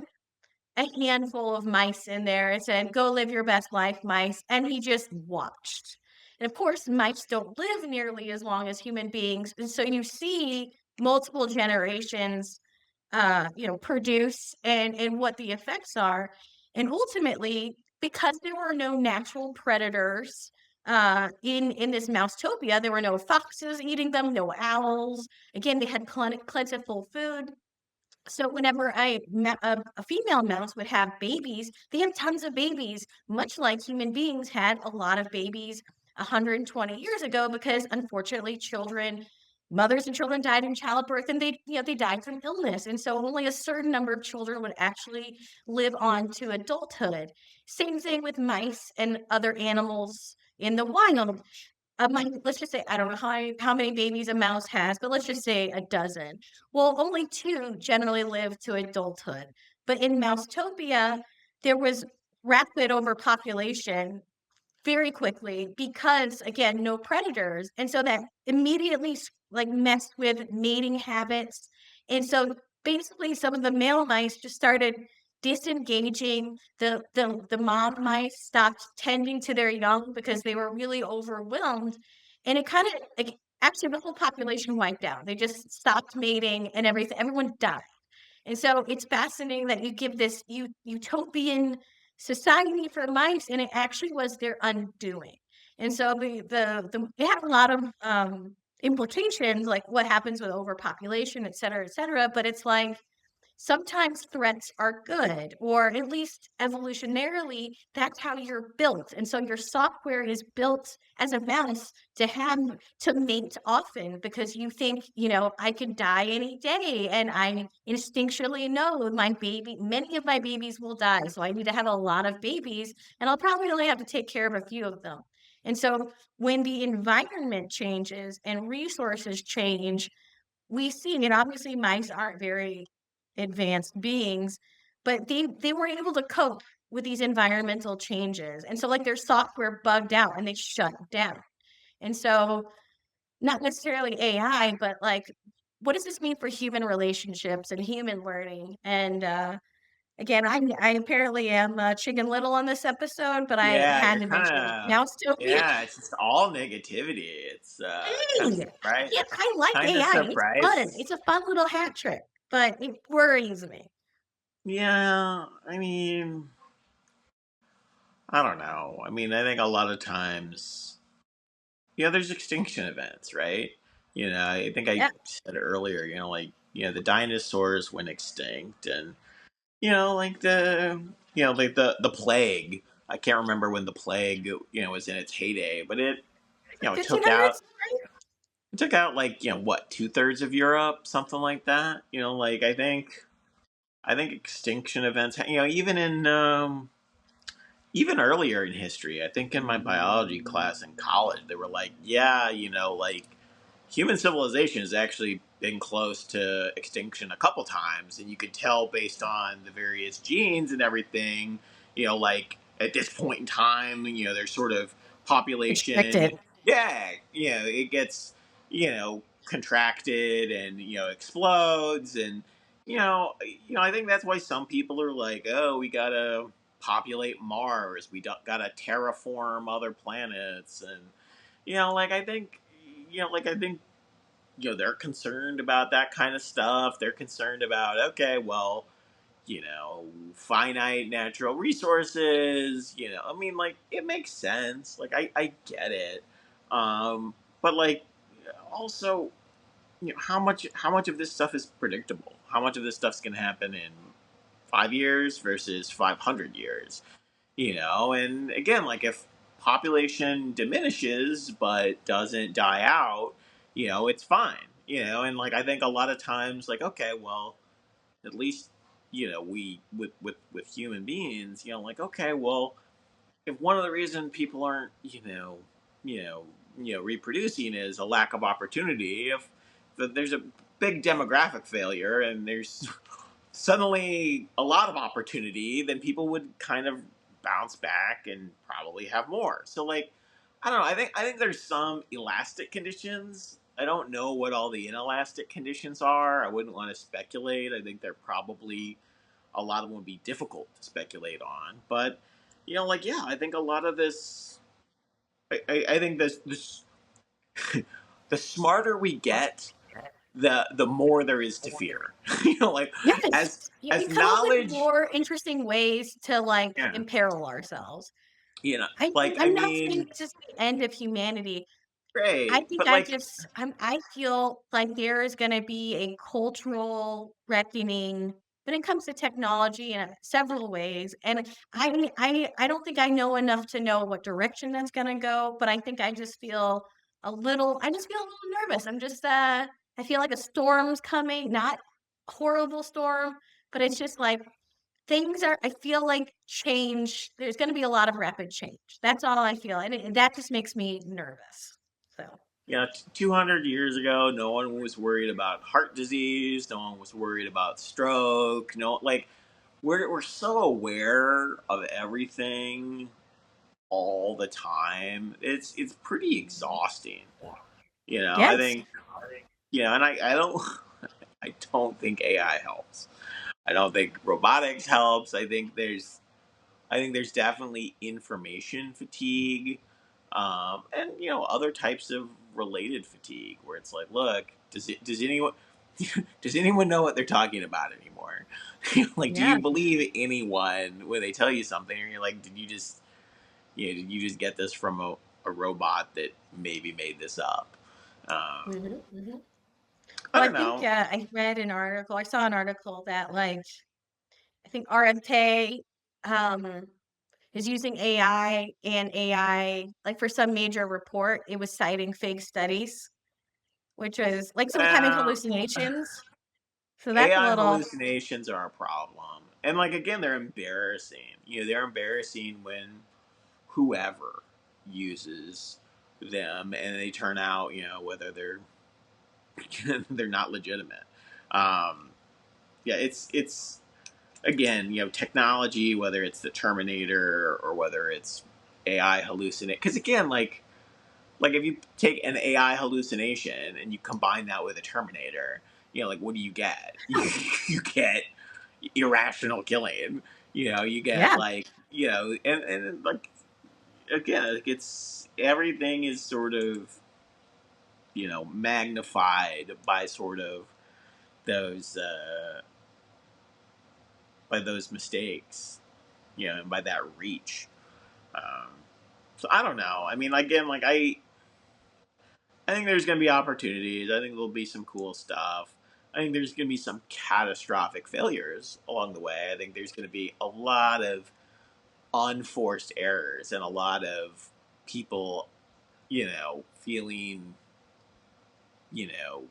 a handful of mice in there and said, "Go live your best life, mice," and he just watched. And of course, mice don't live nearly as long as human beings, and so you see multiple generations, produce and what the effects are, and ultimately, because there were no natural predators, in this Mousetopia, there were no foxes eating them, no owls. Again, they had plentiful food. So whenever a female mouse would have babies, they have tons of babies, much like human beings had a lot of babies, 120 years ago because unfortunately mothers and children died in childbirth and they died from illness. And so only a certain number of children would actually live on to adulthood. Same thing with mice and other animals in the wild. Let's just say I don't know how many babies a mouse has, but let's just say a dozen. Well, only 2 generally live to adulthood. But in Mousetopia, there was rapid overpopulation very quickly because, again, no predators, and so that immediately like, messed with mating habits, and so, basically, some of the male mice just started disengaging, the mom mice stopped tending to their young because they were really overwhelmed, and it kinda like, actually, the whole population wiped out. They just stopped mating and everyone died. And so it's fascinating that you give this utopian society for mice, and it actually was their undoing. And so it had a lot of implications, like what happens with overpopulation, et cetera. But it's like sometimes threats are good, or at least evolutionarily, that's how you're built. And so your software is built as a mouse to mate often because you think, I could die any day. And I instinctually know many of my babies will die. So I need to have a lot of babies, and I'll probably only have to take care of a few of them. And so when the environment changes and resources change, we see, and obviously mice aren't very advanced beings, but they were able to cope with these environmental changes. And so like their software bugged out and they shut down. And so not necessarily AI, but like what does this mean for human relationships and human learning? And again, I apparently am Chicken Little on this episode, but I Yeah, had you're to kind mention of, Mouse. yeah, it's just all negativity. It's kind of Hey! surprise, Yeah, I like kind of AI, it's fun, surprise. it's a fun little hat trick, but it worries me. Yeah, I mean, I don't know. I mean, I think a lot of times, there's extinction events, right? I think I Yeah, said earlier, the dinosaurs went extinct, and like the plague. I can't remember when the plague, was in its heyday, but it took out 1500s, right? like what 2/3 of Europe, something like that. Like I think extinction events. Even in even earlier in history. I think in my biology class in college, they were like, yeah, like human civilization has actually been close to extinction a couple times, and you could tell based on the various genes and everything. Like at this point in time, there's sort of population. Restricted. Yeah, it gets contracted and explodes, and I think that's why some people are like, oh, we gotta populate Mars, we gotta terraform other planets, and like I think they're concerned about that kind of stuff. They're concerned about, okay, well, finite natural resources. I mean, like it makes sense. Like I get it, but like also, how much of this stuff is predictable? How much of this stuff's gonna happen in 5 years versus 500 years? And again, like if population diminishes but doesn't die out, it's fine. And like I think a lot of times, like, okay, well, at least we with human beings, like, okay, well, if one of the reasons people aren't reproducing is a lack of opportunity, if there's a big demographic failure and there's suddenly a lot of opportunity, then people would kind of bounce back and probably have more. So like, I don't know. I think there's some elastic conditions. I don't know what all the inelastic conditions are. I wouldn't want to speculate. I think they're probably a lot of them would be difficult to speculate on. But like, yeah, I think a lot of this. I think this the smarter we get, the more there is to fear. Like Yes, as we as come up with knowledge. more interesting ways to, like, Yeah, imperil ourselves. like I I'm not saying mean, this is the end of humanity. I great, think but like, I feel like there is gonna be a cultural reckoning, when it comes to technology in several ways, and I don't think I know enough to know what direction that's gonna go, but I think I just feel a little nervous. I feel like a storm's coming, not a horrible storm, but it's just like things are I feel like change there's gonna be a lot of rapid change. That's all I feel, and that just makes me nervous. So, 200 years ago, no one was worried about heart disease. No one was worried about stroke. No, like we're so aware of everything all the time. It's pretty exhausting. I yes. think and I don't I don't think AI helps. I don't think robotics helps. I think there's definitely information fatigue, and other types of related fatigue where it's like, look, does anyone does anyone know what they're talking about anymore? Like, do Yeah. you believe anyone when they tell you something? Or you're like, did you just get this from a robot that maybe made this up? Um, Mhm, mhm. I Well, don't know. I saw an article that, like, I think RFK, um, is using AI, and AI, like, for some major report, it was citing fake studies, which was like, so he's having Well, hallucinations. So that's a AI little hallucinations are a problem. And like again, they're embarrassing. They're embarrassing when whoever uses them and they turn out, whether they're they're not legitimate. Um, yeah, it's again, technology, whether it's the Terminator or whether it's AI hallucinate. Because again, like if you take an AI hallucination and you combine that with a Terminator, like what do you get? You get irrational killing. You get yeah. like and like again, like it's everything is sort of magnified by sort of those by those mistakes, and by that reach. Um, so I don't know. I mean, again, like I think there's going to be opportunities. I think there'll be some cool stuff. I think there's going to be some catastrophic failures along the way. I think there's going to be a lot of unforced errors and a lot of people, feeling, you know,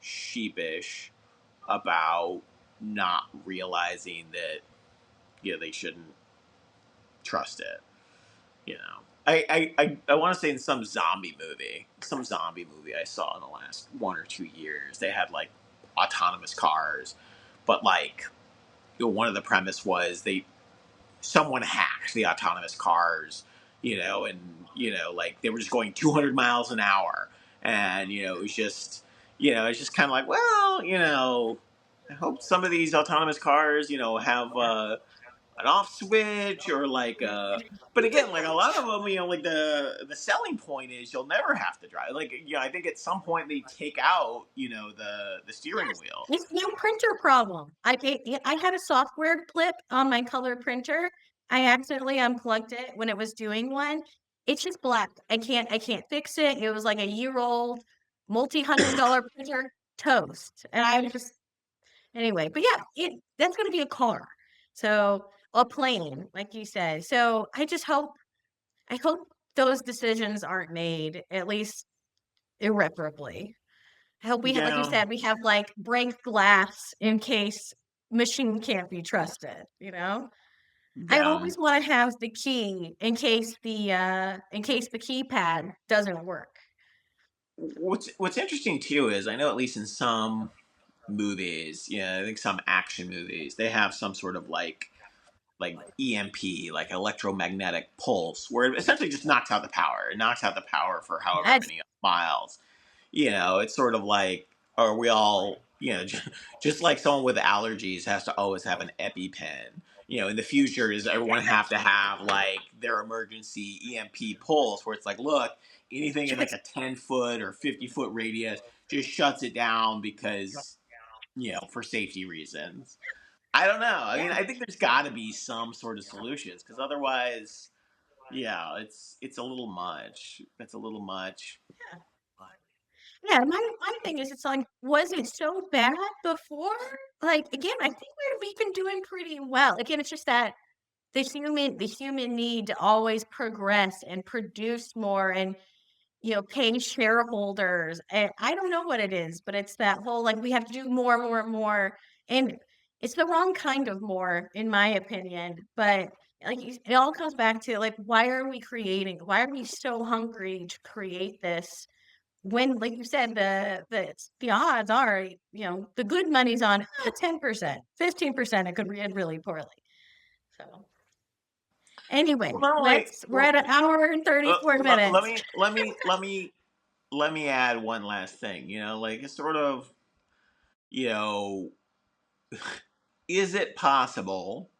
sheepish about not realizing that, they shouldn't trust it. I want to say in some zombie movie I saw in the last 1 or 2 years, they had like autonomous cars, but like one of the premise was someone hacked the autonomous cars, and like they were just going 200 miles an hour, and it was just it's just kind of like, well, I hope some of these autonomous cars have an off switch or like but again, like a lot of them, like the selling point is you'll never have to drive. Like, I think at some point they take out, the steering Yes, wheel. it's no printer problem. I had a software blip on my color printer. I accidentally unplugged it when it was doing one. It's just black. I can't fix it. It was like a year-old, multi-$100 printer, toast. And I was just anyway, but yeah, that's gonna be a car. So, a plane, like you said. So, I hope those decisions aren't made, at least irreparably. I hope we have like you Yeah, said, we have, like, break glass in case machine can't be trusted, you know? I yeah. always wanna have the key in case the keypad doesn't work. What's interesting too is I know at least in some movies, I think some action movies, they have some sort of like EMP, like electromagnetic pulse, where it essentially just knocks out the power. It knocks out the power for however Yes, many miles. It's sort of like, are we all, just like someone with allergies has to always have an EpiPen. In the future, does everyone have to have like their emergency EMP pulse where it's like, look, anything in like yes, a 10-foot or 50-foot radius just shuts it down because, for safety reasons. I don't know. I mean, yeah, I think there's got to be some sort of solutions because otherwise, yeah, it's a little much. It's a little much. yeah. Yeah, my thing is it's like, was it so bad before? Like, again, I think we've been doing pretty well. Again, it's just that the human need to always progress and produce more and, pay shareholders, and I don't know what it is, but it's that whole, like, we have to do more, more, more, and it's the wrong kind of more, in my opinion, but, like, it all comes back to, like, why are we so hungry to create this when, like you said, the odds are, the good money's on 10%, 15%, it could end really poorly. So, anyway, Well, not only we're at an hour and 34 let minutes. me let me add one last thing. You know, like it's sort of, you know, is it possible,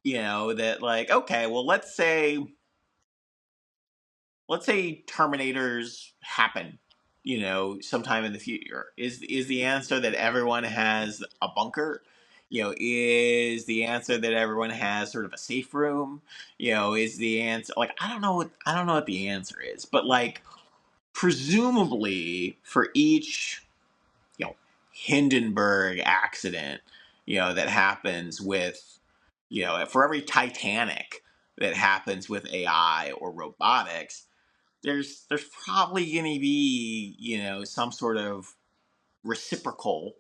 you know, that like okay, well, let's say Terminators happen, you know, sometime in the future. Is the answer that everyone has a bunker? You know, is the answer that everyone has sort of a safe room? You know, is the answer like I don't know what the answer is, but like presumably for each, you know, Hindenburg accident, you know, that happens with, you know, for every Titanic that happens with AI or robotics, there's probably going to be, you know, some sort of reciprocal,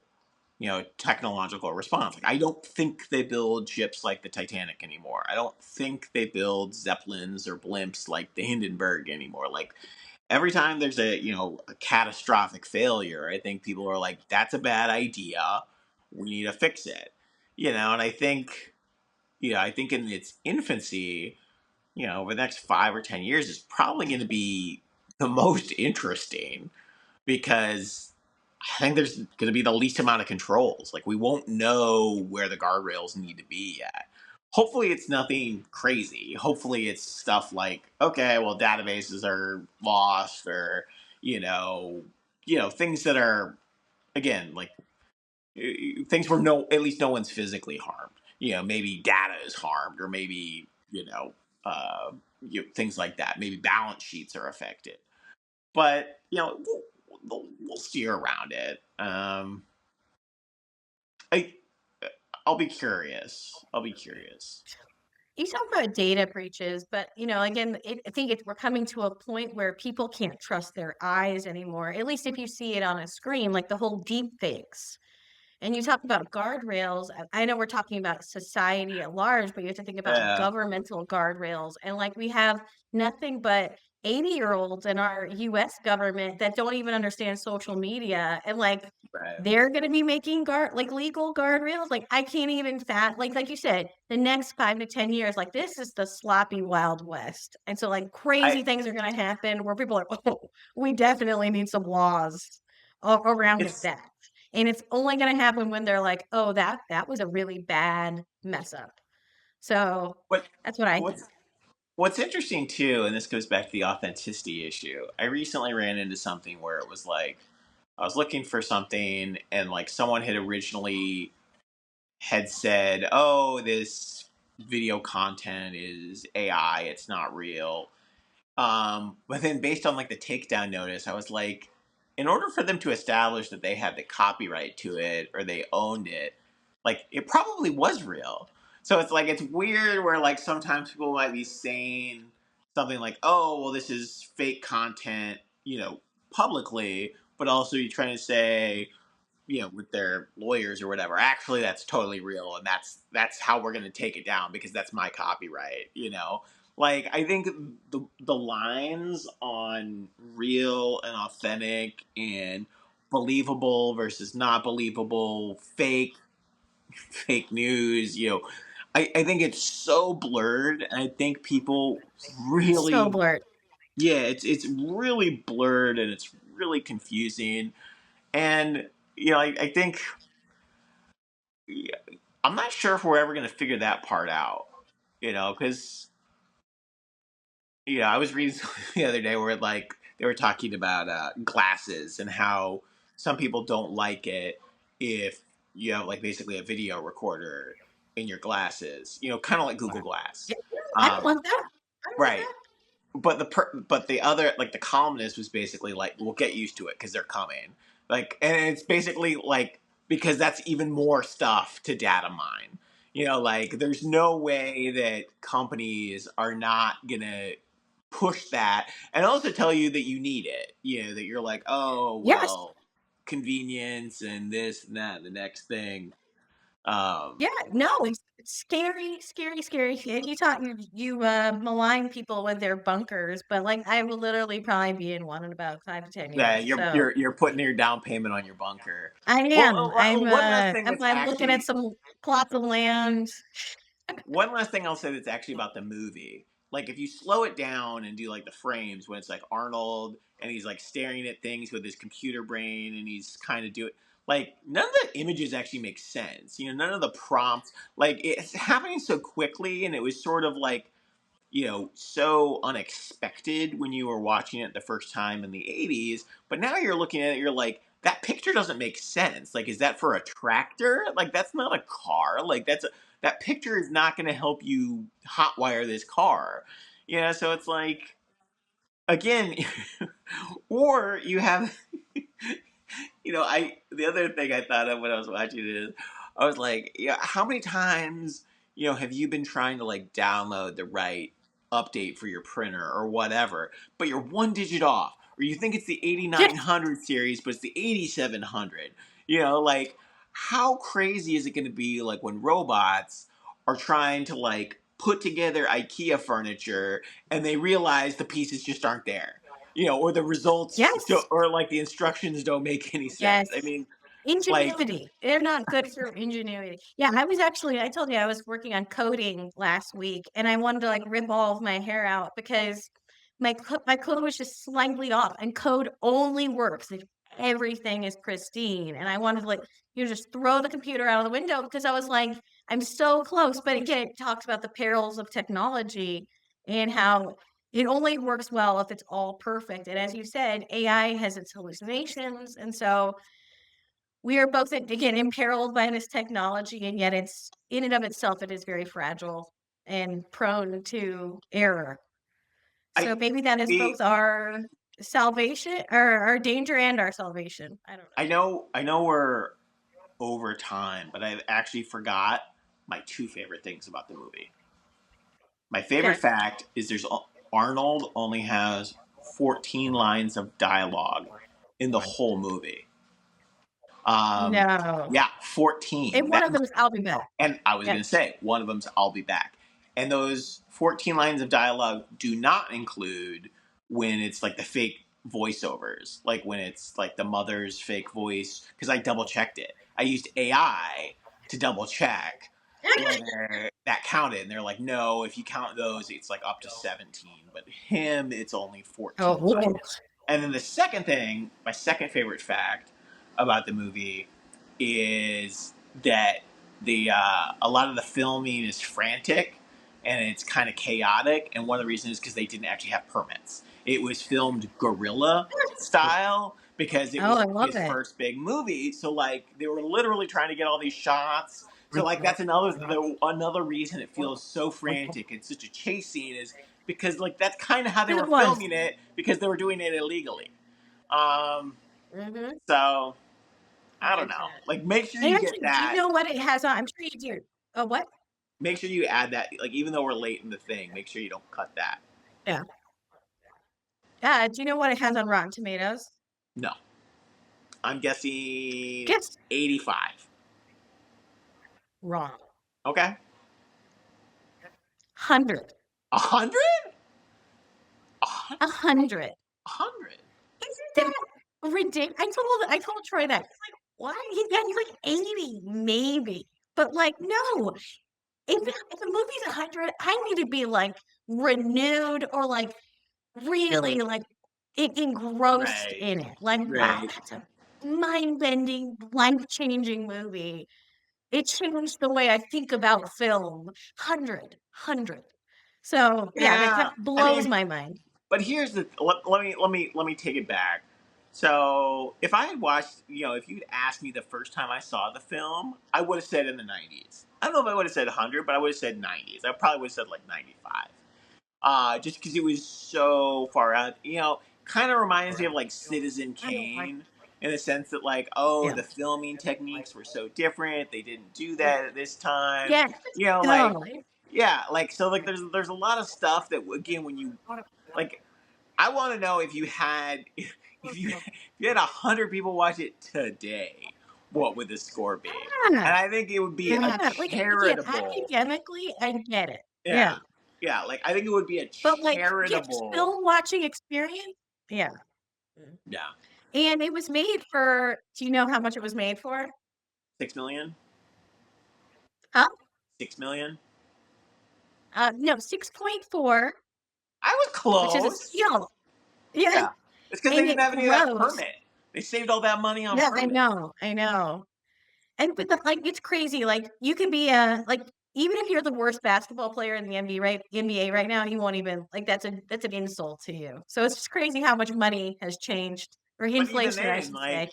you know, technological response. Like I don't think they build ships like the Titanic anymore. I don't think they build zeppelins or blimps like the Hindenburg anymore. Like every time there's a, you know, a catastrophic failure, I think people are like, that's a bad idea. We need to fix it. You know, and I think, you know, I think in its infancy, you know, over the next 5 or 10 years is probably going to be the most interesting because I think there's going to be the least amount of controls. Like we won't know where the guardrails need to be yet. Hopefully it's nothing crazy. Hopefully it's stuff like okay, well databases are lost or you know things that are again like things where no at least no one's physically harmed. You know, maybe data is harmed or maybe, uh things like that. Maybe balance sheets are affected but you know we'll steer around it. I I'll be curious. I'll be curious. You talk about data breaches, but, again, I think we're coming to a point where people can't trust their eyes anymore, at least if you see it on a screen, like the whole deep fakes. And you talk about guardrails. I know we're talking about society at large, but you have to think about Yeah. governmental guardrails. And like we have nothing but 80-year-olds in our US government that don't even understand social media. And like Right. they're gonna be making legal guardrails. Like I can't even like you said, the next 5 to 10 years, like this is the sloppy Wild West. And so like I crazy things are gonna happen where people are, oh, we definitely need some laws around it's that. And it's only gonna happen when they're like, "Oh, that was a really bad mess up." So, what that's what I think. what's what's interesting too, and this goes back to the authenticity issue. I recently ran into something where it was like I was looking for something and like someone had originally had said, "Oh, this video content is AI, it's not real." But then based on like the takedown notice, I was like, in order for them to establish that they had the copyright to it or they owned it, like it probably was real. So it's like it's weird where like sometimes people might be saying something like, "Oh, well, this is fake content," you know, publicly, but also you're trying to say, you know, with their lawyers or whatever, actually that's totally real and that's how we're going to take it down because that's my copyright, you know. Like I think the lines on real and authentic and believable versus not believable, fake news, you know, I think it's so blurred and I think people So really blurred. yeah, it's really blurred and it's really confusing and you know, I think yeah, I'm not sure if we're ever going to figure that part out, you know, because, you know, I was reading something the other day where, like, they were talking about glasses and how some people don't like it if you have, like, basically a video recorder in your glasses, you know, kind of like Google Wow. Glass. Yeah, I don't Um, want that. I don't want right. that. but the other, like, the columnist was basically like, "We'll get used to it because they're coming." Like, and it's basically like, because that's even more stuff to data mine. Like, there's no way that companies are not gonna push that and also tell you that you need it. That you're like, oh Yes. well, convenience and this and that and the next thing. Yeah, no, it's scary, scary, scary. And you malign people with their bunkers, but like I will literally probably be in one in about 5 to 10 years. Yeah, you're So you're you're putting your down payment on your bunker. I am. Well, one last thing that's I'm looking at actually some plots of land. one last thing I'll say that's actually about the movie. Like, if you slow it down and do like the frames when it's like Arnold and he's like staring at things with his computer brain and he's kind of doing, like, none of the images actually make sense. None of the prompts, like, it's happening so quickly, and it was sort of like, so unexpected when you were watching it the first time in the 80s. But now you're looking at it, you're like, that picture doesn't make sense. Like, is that for a tractor? Like, that's not a car. Like, that picture is not going to help you hotwire this car. So it's like, again, or you have I the other thing I thought of when I was watching it, I was like, yeah, how many times, have you been trying to like download the right update for your printer or whatever, but you're one digit off, or you think it's the Yes, 8900 series, but it's the 8700. Like, how crazy is it going to be like when robots are trying to like put together IKEA furniture and they realize the pieces just aren't there, or the results yes, or like the instructions don't make any sense. yes. I mean, like, Ingenuity. They're not good for ingenuity. Yeah, I told you I was working on coding last week and I wanted to like rip all of my hair out because my code was just slightly off and code only works if everything is pristine. And I wanted to like, just throw the computer out of the window because I was like, I'm so close. But again, it talks about the perils of technology and how it only works well if it's all perfect. And as you said, AI has its hallucinations. And so we are both again imperiled by this technology, and yet it's in and of itself, it is very fragile and prone to error. So I maybe that is see. both our salvation or our danger and our salvation. I don't I know we're over time, but I actually forgot my two favorite things about the movie. My know. favorite Okay. fact is Arnold only has 14 lines of dialogue in the whole movie. Um, No. yeah, And 14. one That of them is I'll be back. And I was going to Yes. say, one of them's "I'll be back." And those 14 lines of dialogue do not include when it's like the fake voiceovers, like when it's like the mother's fake voice, because I double checked it. I used AI to double check whether that counted. And they're like, no, if you count those, it's like up to 17. But him, it's only 14 Oh, lines. And then the second thing, my second favorite fact about the movie is that the a lot of the filming is frantic and it's kind of chaotic, and one of the reasons is because they didn't actually have permits. It was filmed guerrilla style because it oh, was I like love his it. first big movie, so like they were literally trying to get all these shots. So like that's another reason it feels so frantic and such a chase scene, is because like that's kind of how they Because were it was. filming it, because they were doing it illegally. um Mm-hmm. so I don't And know. Like, make sure and you get actually, do you that. know what it has on? I'm sure you do. Oh, what? Make sure you add that. Like, even though we're late in the thing, make sure you don't cut that. Yeah. Do you know what it has on Rotten Tomatoes? No, I'm guessing Guess 85. wrong. Okay, 100. 100, A 100. 100. Isn't that ridiculous? I told Troy that. He's like, "What?" He's like 80, maybe. But, like, no. If the movie's 100, I need to be, like, renewed or, like, really, like, engrossed Right, in it. Like, wow, right. that's a mind-bending, life-changing movie. It changed the way I think about film. 100, 100. So, yeah, that Yeah, I blows mean, my mind. but here's the. Let me take it back. So, if I had watched, if you'd asked me the first time I saw the film, I would have said in the 90s. I don't know if I would have said 100, but I would have said 90s. I probably would have said like 95. just because it was so far out. Kind of reminds me of like Citizen I don't like Kane in the sense that like, oh, yeah. the filming techniques were so different. They didn't do that at this time. Yes, Like totally. yeah, like so like there's a lot of stuff that again when you like I want to know if you had if you had 100 people watch it today, what would the score be? Yeah, And I think it would be a yeah, like, again, charitable. academically, I get it. Yeah, Yeah, yeah. Like I think it would be a but, like, yeah, just charitable. film watching experience? Yeah. Mm. Yeah, And it was made for do you know how much it was made for? 6 million. Huh? 6 million. No, 6.4, I was which is a close. steal. Yeah, Yeah, it's because they and didn't it have any of that grows. permit. They saved all that money on Yeah, permit. I know. And but the like, it's crazy, like, you can be a like, even if you're the worst basketball player in the NBA right now, you won't even like, that's an insult to you. So it's just crazy how much money has changed, or But inflation, I should say.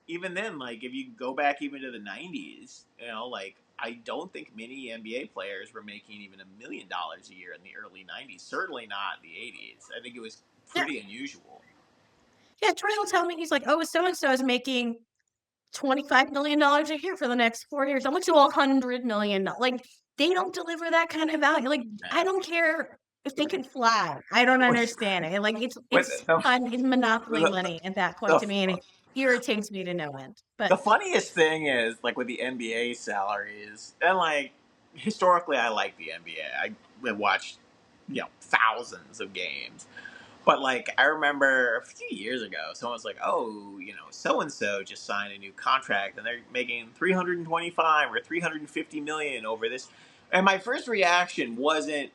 even then, like if you go back even to the '90s, like I don't think many NBA players were making even $1 million a year in the early '90s. Certainly not in the '80s. I think it was Yeah, pretty unusual. yeah, Troy will tell me, he's like, "Oh, so and so is making $25 million a year for the next 4 years." I'm like, "So $100 million." Like, they don't deliver that kind of value. Like, I Yeah. don't care if they can fly. I don't What's understand it. Like, what it's fun, it's monopoly the, money at that point the, to me, and it irritates me to no end. But the funniest thing is like with the NBA salaries and like historically, I like the NBA. I watched thousands of games. But like I remember a few years ago, someone was like, "Oh, so and so just signed a new contract, and they're making 325 or 350 million over this." And my first reaction wasn't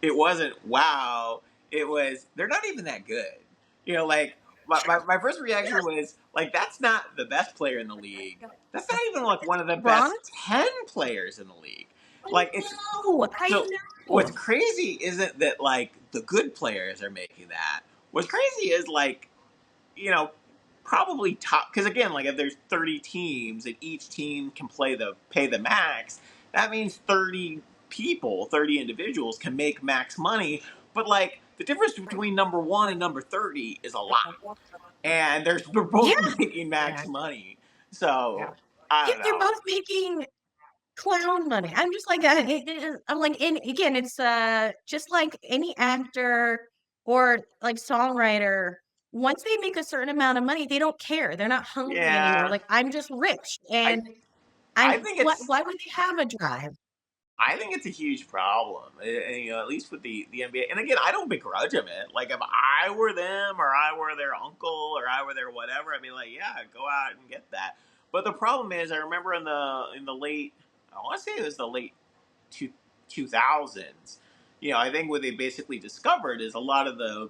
it wasn't wow. It was they're not even that good. Like my first reaction was like that's not the best player in the league. That's not even like one of the LeBron? best 10 players in the league. I Like it's know, I so what's know. crazy isn't that like the good players are making that. What's crazy is like, you know, probably top because again, like if there's 30 teams and each team can pay the max, that means 30 individuals can make max money. But like the difference between number one and number 30 is a lot. And they're Yeah, both making max money. So I yeah, don't they're know. both making clown money. I'm just like, I'm like, and again, it's, just like any actor or, like, songwriter, once they make a certain amount of money, they don't care. They're not hungry anymore. Yeah. Like, I'm just rich, I and I I'm think what it's why would they have a drive? I think it's a huge problem, at least with the NBA. And again, I don't begrudge them it. Like if I were them, or I were their uncle, or I were their whatever, I'd be like, yeah, go out and get that. But the problem is, I remember in the late, I want to say it was the late two thousands. I think what they basically discovered is a lot of the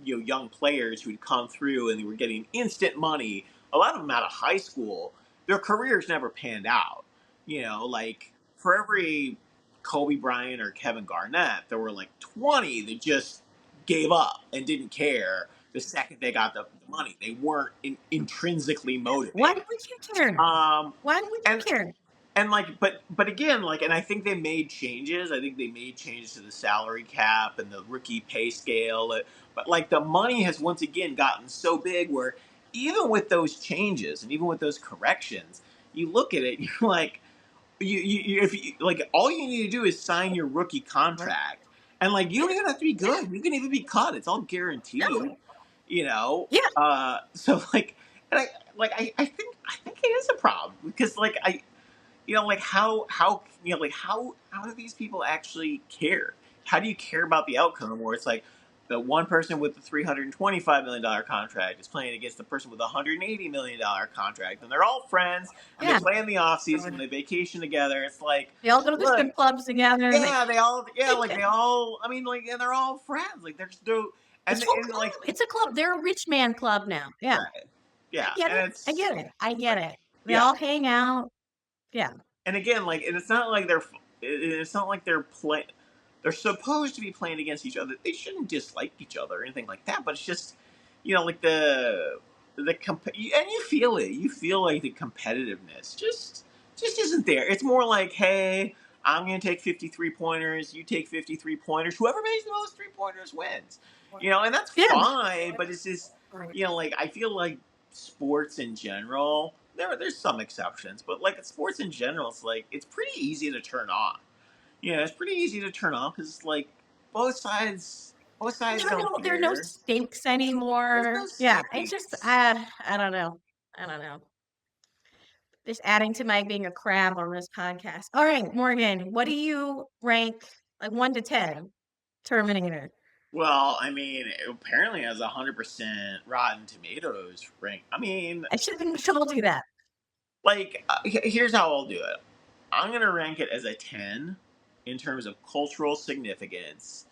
young players who'd come through and they were getting instant money. A lot of them out of high school, their careers never panned out. Like for every Kobe Bryant or Kevin Garnett, there were like 20 that just gave up and didn't care the second they got the money. They weren't intrinsically Why motivated. would you care? Um, Why would you and care? like but again like and I think they made changes. I think they made changes to the salary cap and the rookie pay scale. But like the money has once again gotten so big where even with those changes and even with those corrections, you look at it, you're like if you like all you need to do is sign your rookie Right. contract, and like you Yeah, don't even have to be yeah, good. You can even be cut. It's all guaranteed. no. you know Yeah, so like and I think it is a problem because like like how do these people actually care? How do you care about the outcome where it's like the one person with the $325 million contract is playing against the person with a $180 million contract, and they're all friends and they yeah. play in the off season, they vacation together. It's like, They all go to the look, strip clubs together, and they all, I mean, like, and they're all friends. Like, there's no, it's a and like, club. It's a club. They're a rich man club now. Yeah. right, I yeah, get and it. I it's get it. I get it. They yeah, all hang out. Yeah. and again, like, and it's not like it's not like they're playing. They're supposed to be playing against each other. They shouldn't dislike each other or anything like that. But it's just, like and you feel it. You feel like the competitiveness just isn't there. It's more like, hey, I'm going to take 53 pointers. You take 53 pointers. Whoever makes the most 3 pointers wins. And that's Yeah. fine. But it's just, like I feel like sports in general. There's some exceptions, but like sports in general, it's like it's pretty easy to turn on. It's pretty easy to turn on because like both sides, both sides don't There are no care. stakes There's no anymore. Yeah, it's just stakes. I don't know. I don't know. Just adding to my being a crab on this podcast. All right, Morgan, what do you rank like 1 to 10 Terminator? Well, I mean, it apparently has 100% Rotten Tomatoes rank. I mean, I should have told you that. like, here's how I'll do it. I'm gonna rank it as a 10 in terms of cultural significance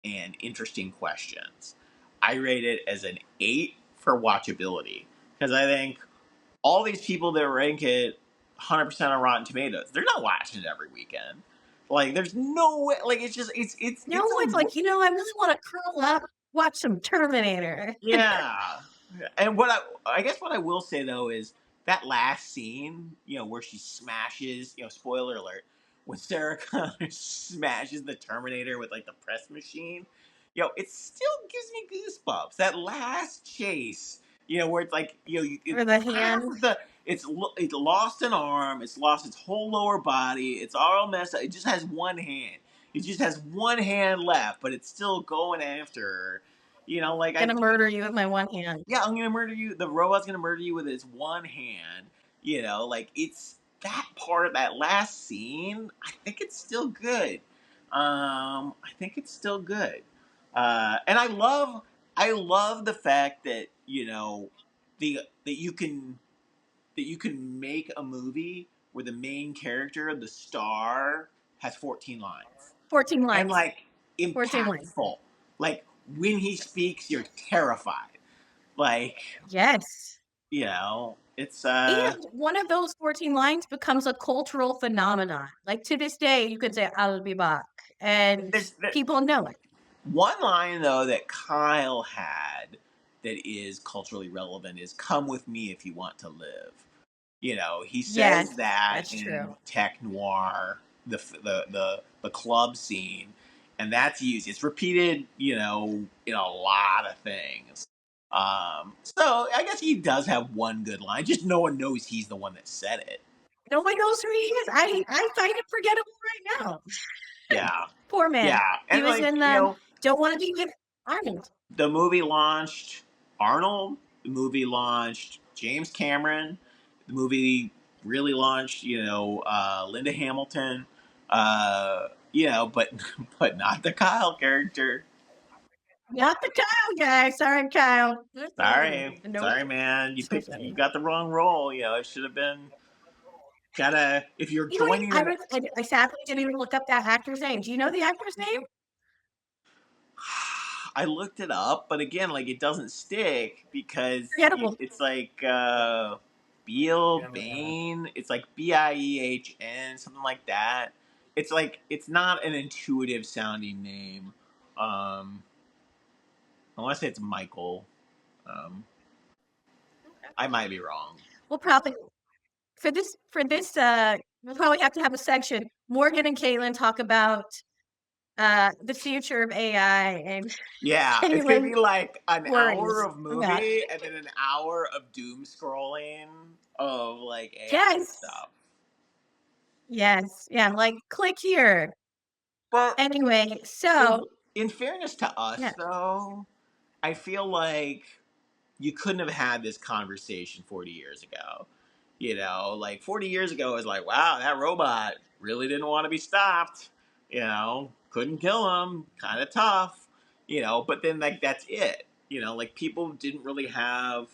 and interesting questions. I rate it as an 8 for watchability because I think all these people that rank it 100% on Rotten Tomatoes, they're not watching it every weekend. Like, there's no way. Like, it's just No it's one's a like, I really wanna curl up, watch some Terminator. yeah. And I guess what I will say though is that last scene, where she smashes, spoiler alert, when Sarah Connor smashes the Terminator with like the press machine, it still gives me goosebumps. That last chase, where it's like, Or the half hand. of it's lost an arm, it's lost its whole lower body, it's all messed up. It just has one hand. It just has one hand left, but it's still going after her. Like Gonna murder you with my one hand. yeah, I'm gonna murder you. The robot's gonna murder you with its one hand. Like it's that part of that last scene. I think it's still good. I think it's still good. And I love the fact that that you can make a movie where the main character, the star, has 14 lines 14 and lines. like 14 lines. impactful. Like when he speaks, you're terrified. Like Yes. it's And one of those 14 lines becomes a cultural phenomenon. Like, to this day, you could say, "I'll be back," and there's people know it. one line though that Kyle had that is culturally relevant is "Come with me if you want to live." He Yes, says that that's in true. Tech Noir, the club scene, and that's used. It's repeated, in a lot of things. So I guess he does have one good line. Just no one knows he's the one that said it. Nobody knows who he is. I find him forgettable right now. Yeah, Poor man. yeah, He and was like in, Don't Wanna Be with Arnold. the movie launched Arnold. The movie launched James Cameron. The movie really launched, Linda Hamilton. But but not the Kyle character. Not the Kyle guy. Sorry, Kyle. Sorry, Nope. sorry, man. So You funny. got the wrong role. It should have been gotta if you're What? joining an I sadly didn't even look up that actor's name. Do you know the actor's name? I looked it up, but again, like it doesn't stick because Forgettable. it's like Beal Bane. It's like Biehn, something like that. It's like it's not an intuitive sounding name. Um, I want to say it's Michael. Um, I might be wrong. We'll probably we'll probably have to have a section. Morgan and Caitlin talk about the future of AI, and Yeah, it's gonna Caitlin be like an hour worries of about movie and then an hour of doom scrolling of like AI yes, stuff. yes, yeah, like click here. But Anyway, in so in fairness to us yeah, though, I feel like you couldn't have had this conversation 40 years ago. Like 40 years ago it was like, wow, that robot really didn't want to be stopped. Couldn't kill him, kind of tough. But then like that's it. Like people didn't really have,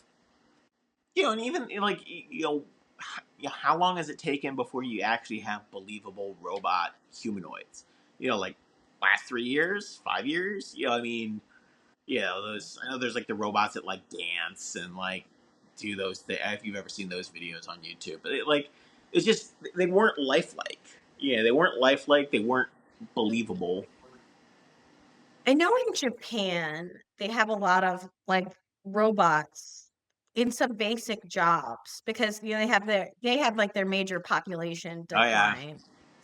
and even like how long has it taken before you actually have believable robot humanoids? Like last 3 years, 5 years. I mean, those. I know there's like the robots that like dance and like do those. If you've ever seen those videos on YouTube, but it's just they weren't lifelike. Yeah, they weren't lifelike. They weren't believable. I know in Japan they have a lot of like robots in some basic jobs because they have like their major population Oh yeah, decline.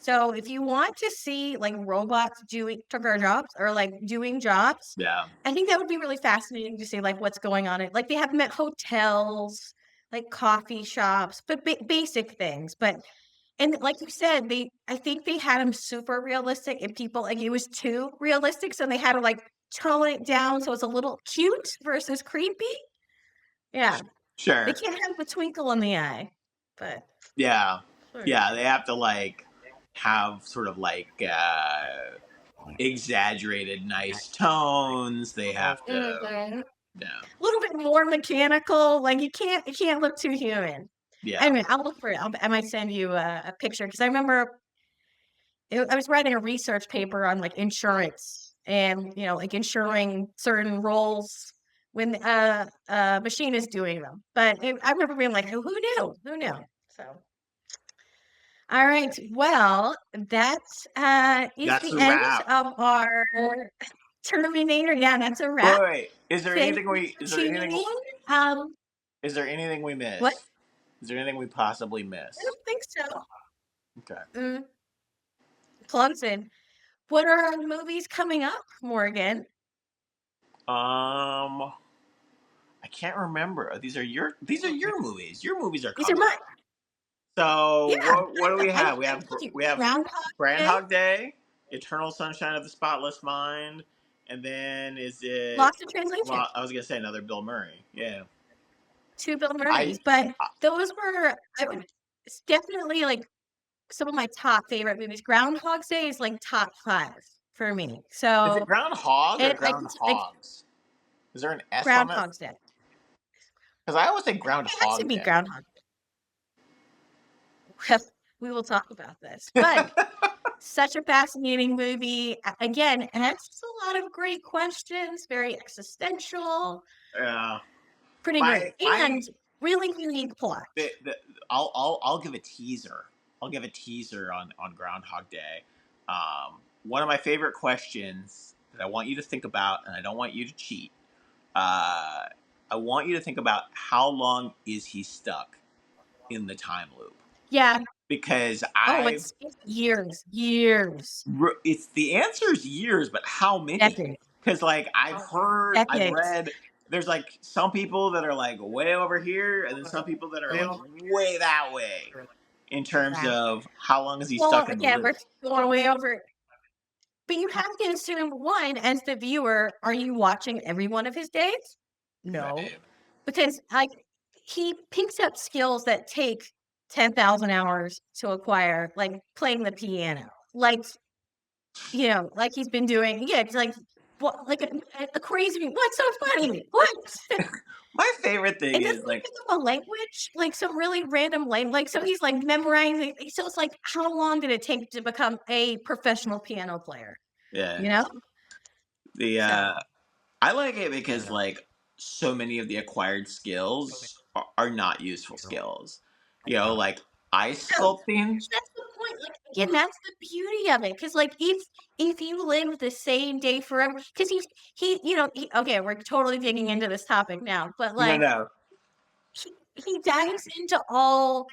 So if you want to see like robots doing took our jobs or like doing jobs, Yeah. I think that would be really fascinating to see like what's going on. Like they have them at hotels, like coffee shops, but basic things. But and like you said, I think they had them super realistic, and people like it was too realistic, so they had to like tone it down so it's a little cute versus creepy. Yeah, they Sure. can't have the twinkle in the eye, but Yeah. sure. Yeah. They have to like have sort of like exaggerated nice tones. They have to. Mhm. Yeah. A little bit more mechanical, like, it can't look too human. Yeah. Anyway, I'll look for it. I might send you a picture because I remember I was writing a research paper on, like, insurance and, like, insuring certain roles when a machine is doing them. But I remember being like, "Who knew? Who knew?" So, alright, well, that, is That's the a end wrap. of our Terminator. Yeah, that's a Wait, wrap. wait. Thank you for tuning in. Um, Is there anything we what? missed? Is there anything we possibly I missed? don't think so. Okay. Mm, plugs in. What are our movies coming up, Morgan? Um, I can't remember. These are your movies. Your movies are These are coming mine. up. So Yeah, what do we have? We I have told you. we have Groundhog Day, Groundhog Day, Eternal Sunshine of the Spotless Mind, and then is it? Lost in Translation, Well, I was gonna say another Bill Murray. Yeah. 2 Bill I, Murrays, but I those were it's definitely, like, some of my top favorite movies. Groundhog Day is, like, top 5 for me. is it So, Groundhog or and I can like, Groundhogs? Is there an S on it? Groundhog's Day. Because I always say It has to Groundhog be Day. Groundhog. We will talk about this, but such a fascinating movie. Again, it answers a lot of great questions, very existential, Yeah. pretty great, My and really unique plot. I'll give a teaser. I'll give a teaser on Groundhog Day. One of my favorite questions that I want you to think about, and I don't want you to cheat. Uh, I want you to think about how long is he stuck in the time loop? Yeah. Because Oh, it's years, years, it's the answer is years, but how many? decades, Because like I've decades. read, there's like some people that are like way over here, and then some people that are like way that way in terms Wow. of how long is he Well, stuck in the yeah, loop. we're going way over. But you have to assume one, as the viewer, are you watching every one of his days? No. Right. Because, like, he picks up skills that take 10,000 hours to acquire, like playing the piano. Like, like he's been doing it's like, what like a crazy what's so funny? What? My favorite thing And doesn't is he like, pick up a language? Like, some really random language. Like, so he's, like, memorizing so it's like, how long did it take to become a professional piano player, yeah, you know? the So I like it because like so many of the acquired skills are not useful skills. Like ice No, sculpting. that's the point, like, again, that's the beauty of it. Because like, if you live the same day forever, because he okay, we're totally digging into this topic now, but, No, like, no, he dives into all,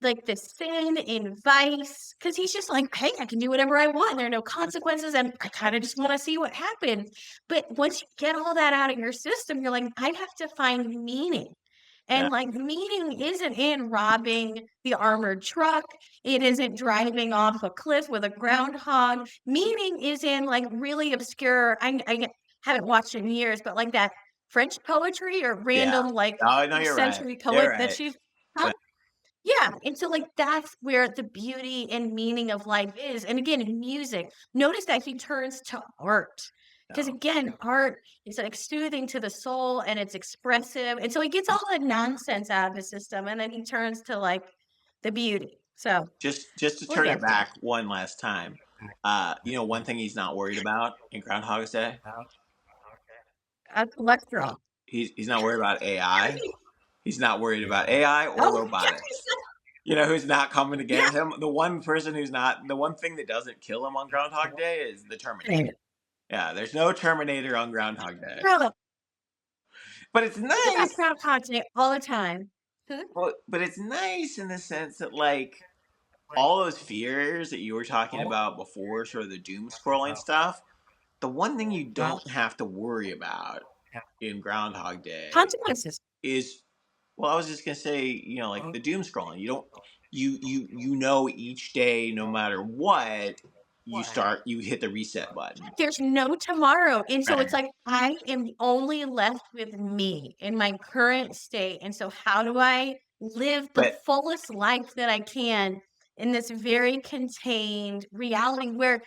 like, the sin and vice, because he's just like, "Hey, I can do whatever I want, there are no consequences, and I kinda just wanna see what happens." But once you get all that out of your system, you're like, "I have to find meaning." yeah, And, like, meaning isn't in robbing the armored truck, it isn't driving off a cliff with a groundhog. Meaning is in, like, really obscure I haven't watched in years, but, like, that French poetry or yeah. random, like, Oh no, you're right. century You're poet that right. she's Yeah, yeah, and so, like, that's where the beauty and meaning of life is, and again, in music, notice that he turns to art, because no. again, art is, like, soothing to the soul, and it's expressive, and so he gets all the nonsense out of his system, and then he turns to, like, the beauty, so, Just to we'll turn it get there. back one last time. One thing he's not worried about in Groundhog's Day. A cholesterol. He's not worried about AI. He's not worried about AI or Oh, yes, robotics. Who's not coming to get yeah, him? The one person who's not, the one thing that doesn't kill him on Groundhog Day is the Terminator. yeah. Yeah, there's no Terminator on Groundhog Day. Bro, But it's think about nice. Groundhog Day all the time. Hmm? But it's nice in the sense that like all those fears that you were talking about before, sort of the doom scrolling stuff, the one thing you don't have to worry about in Groundhog Day Consequences. is, well, I was just gonna say, like the doom scrolling. You don't, you know, each day, no matter what, you hit the reset button. There's no tomorrow, and so it's Right. like, I am only left with me in my current state, and so how do I live the But fullest life that I can in this very contained reality where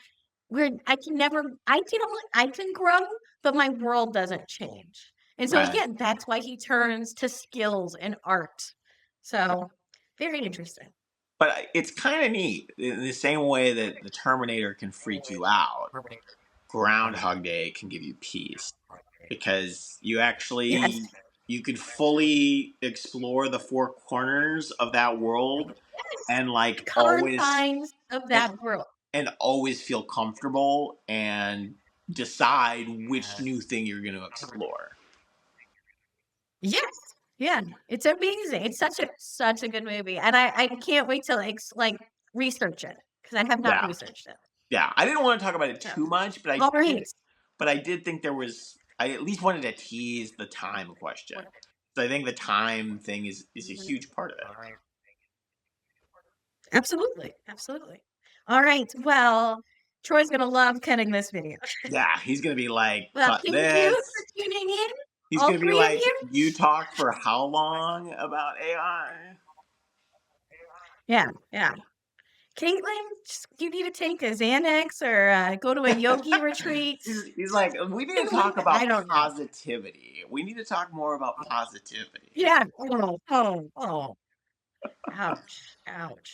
I can grow, but my world doesn't change, and so, right. again, that's why he turns to skills and art. So, very interesting. But it's kind of neat in the same way that the Terminator can freak you out. Groundhog Day can give you peace because Yes. you could fully explore the four corners of that world and The like confines of and, that world. and always feel comfortable and decide which new thing you're going to explore. Yes. Yeah, it's amazing. It's such a good movie, and I can't wait to, research it because I have not Yeah. researched it. Yeah. I didn't want to talk about it So, too much, all right. but I did think I at least wanted to tease the time question. So I think the time thing is a huge part of it. Absolutely, absolutely. All right, well, Troy's gonna love cutting this video. Yeah, he's gonna be like, Well, cut thank you for this. tuning in, He's all gonna be 3 of like, you. you talked for how long about AI? Yeah, yeah. Caitlin, you need to take a Xanax or, go to a yogi retreat. He's like, we need to Something like talk that. I about don't know. positivity. We need to talk more about positivity. Yeah. Oh, oh, oh. Ouch, ouch.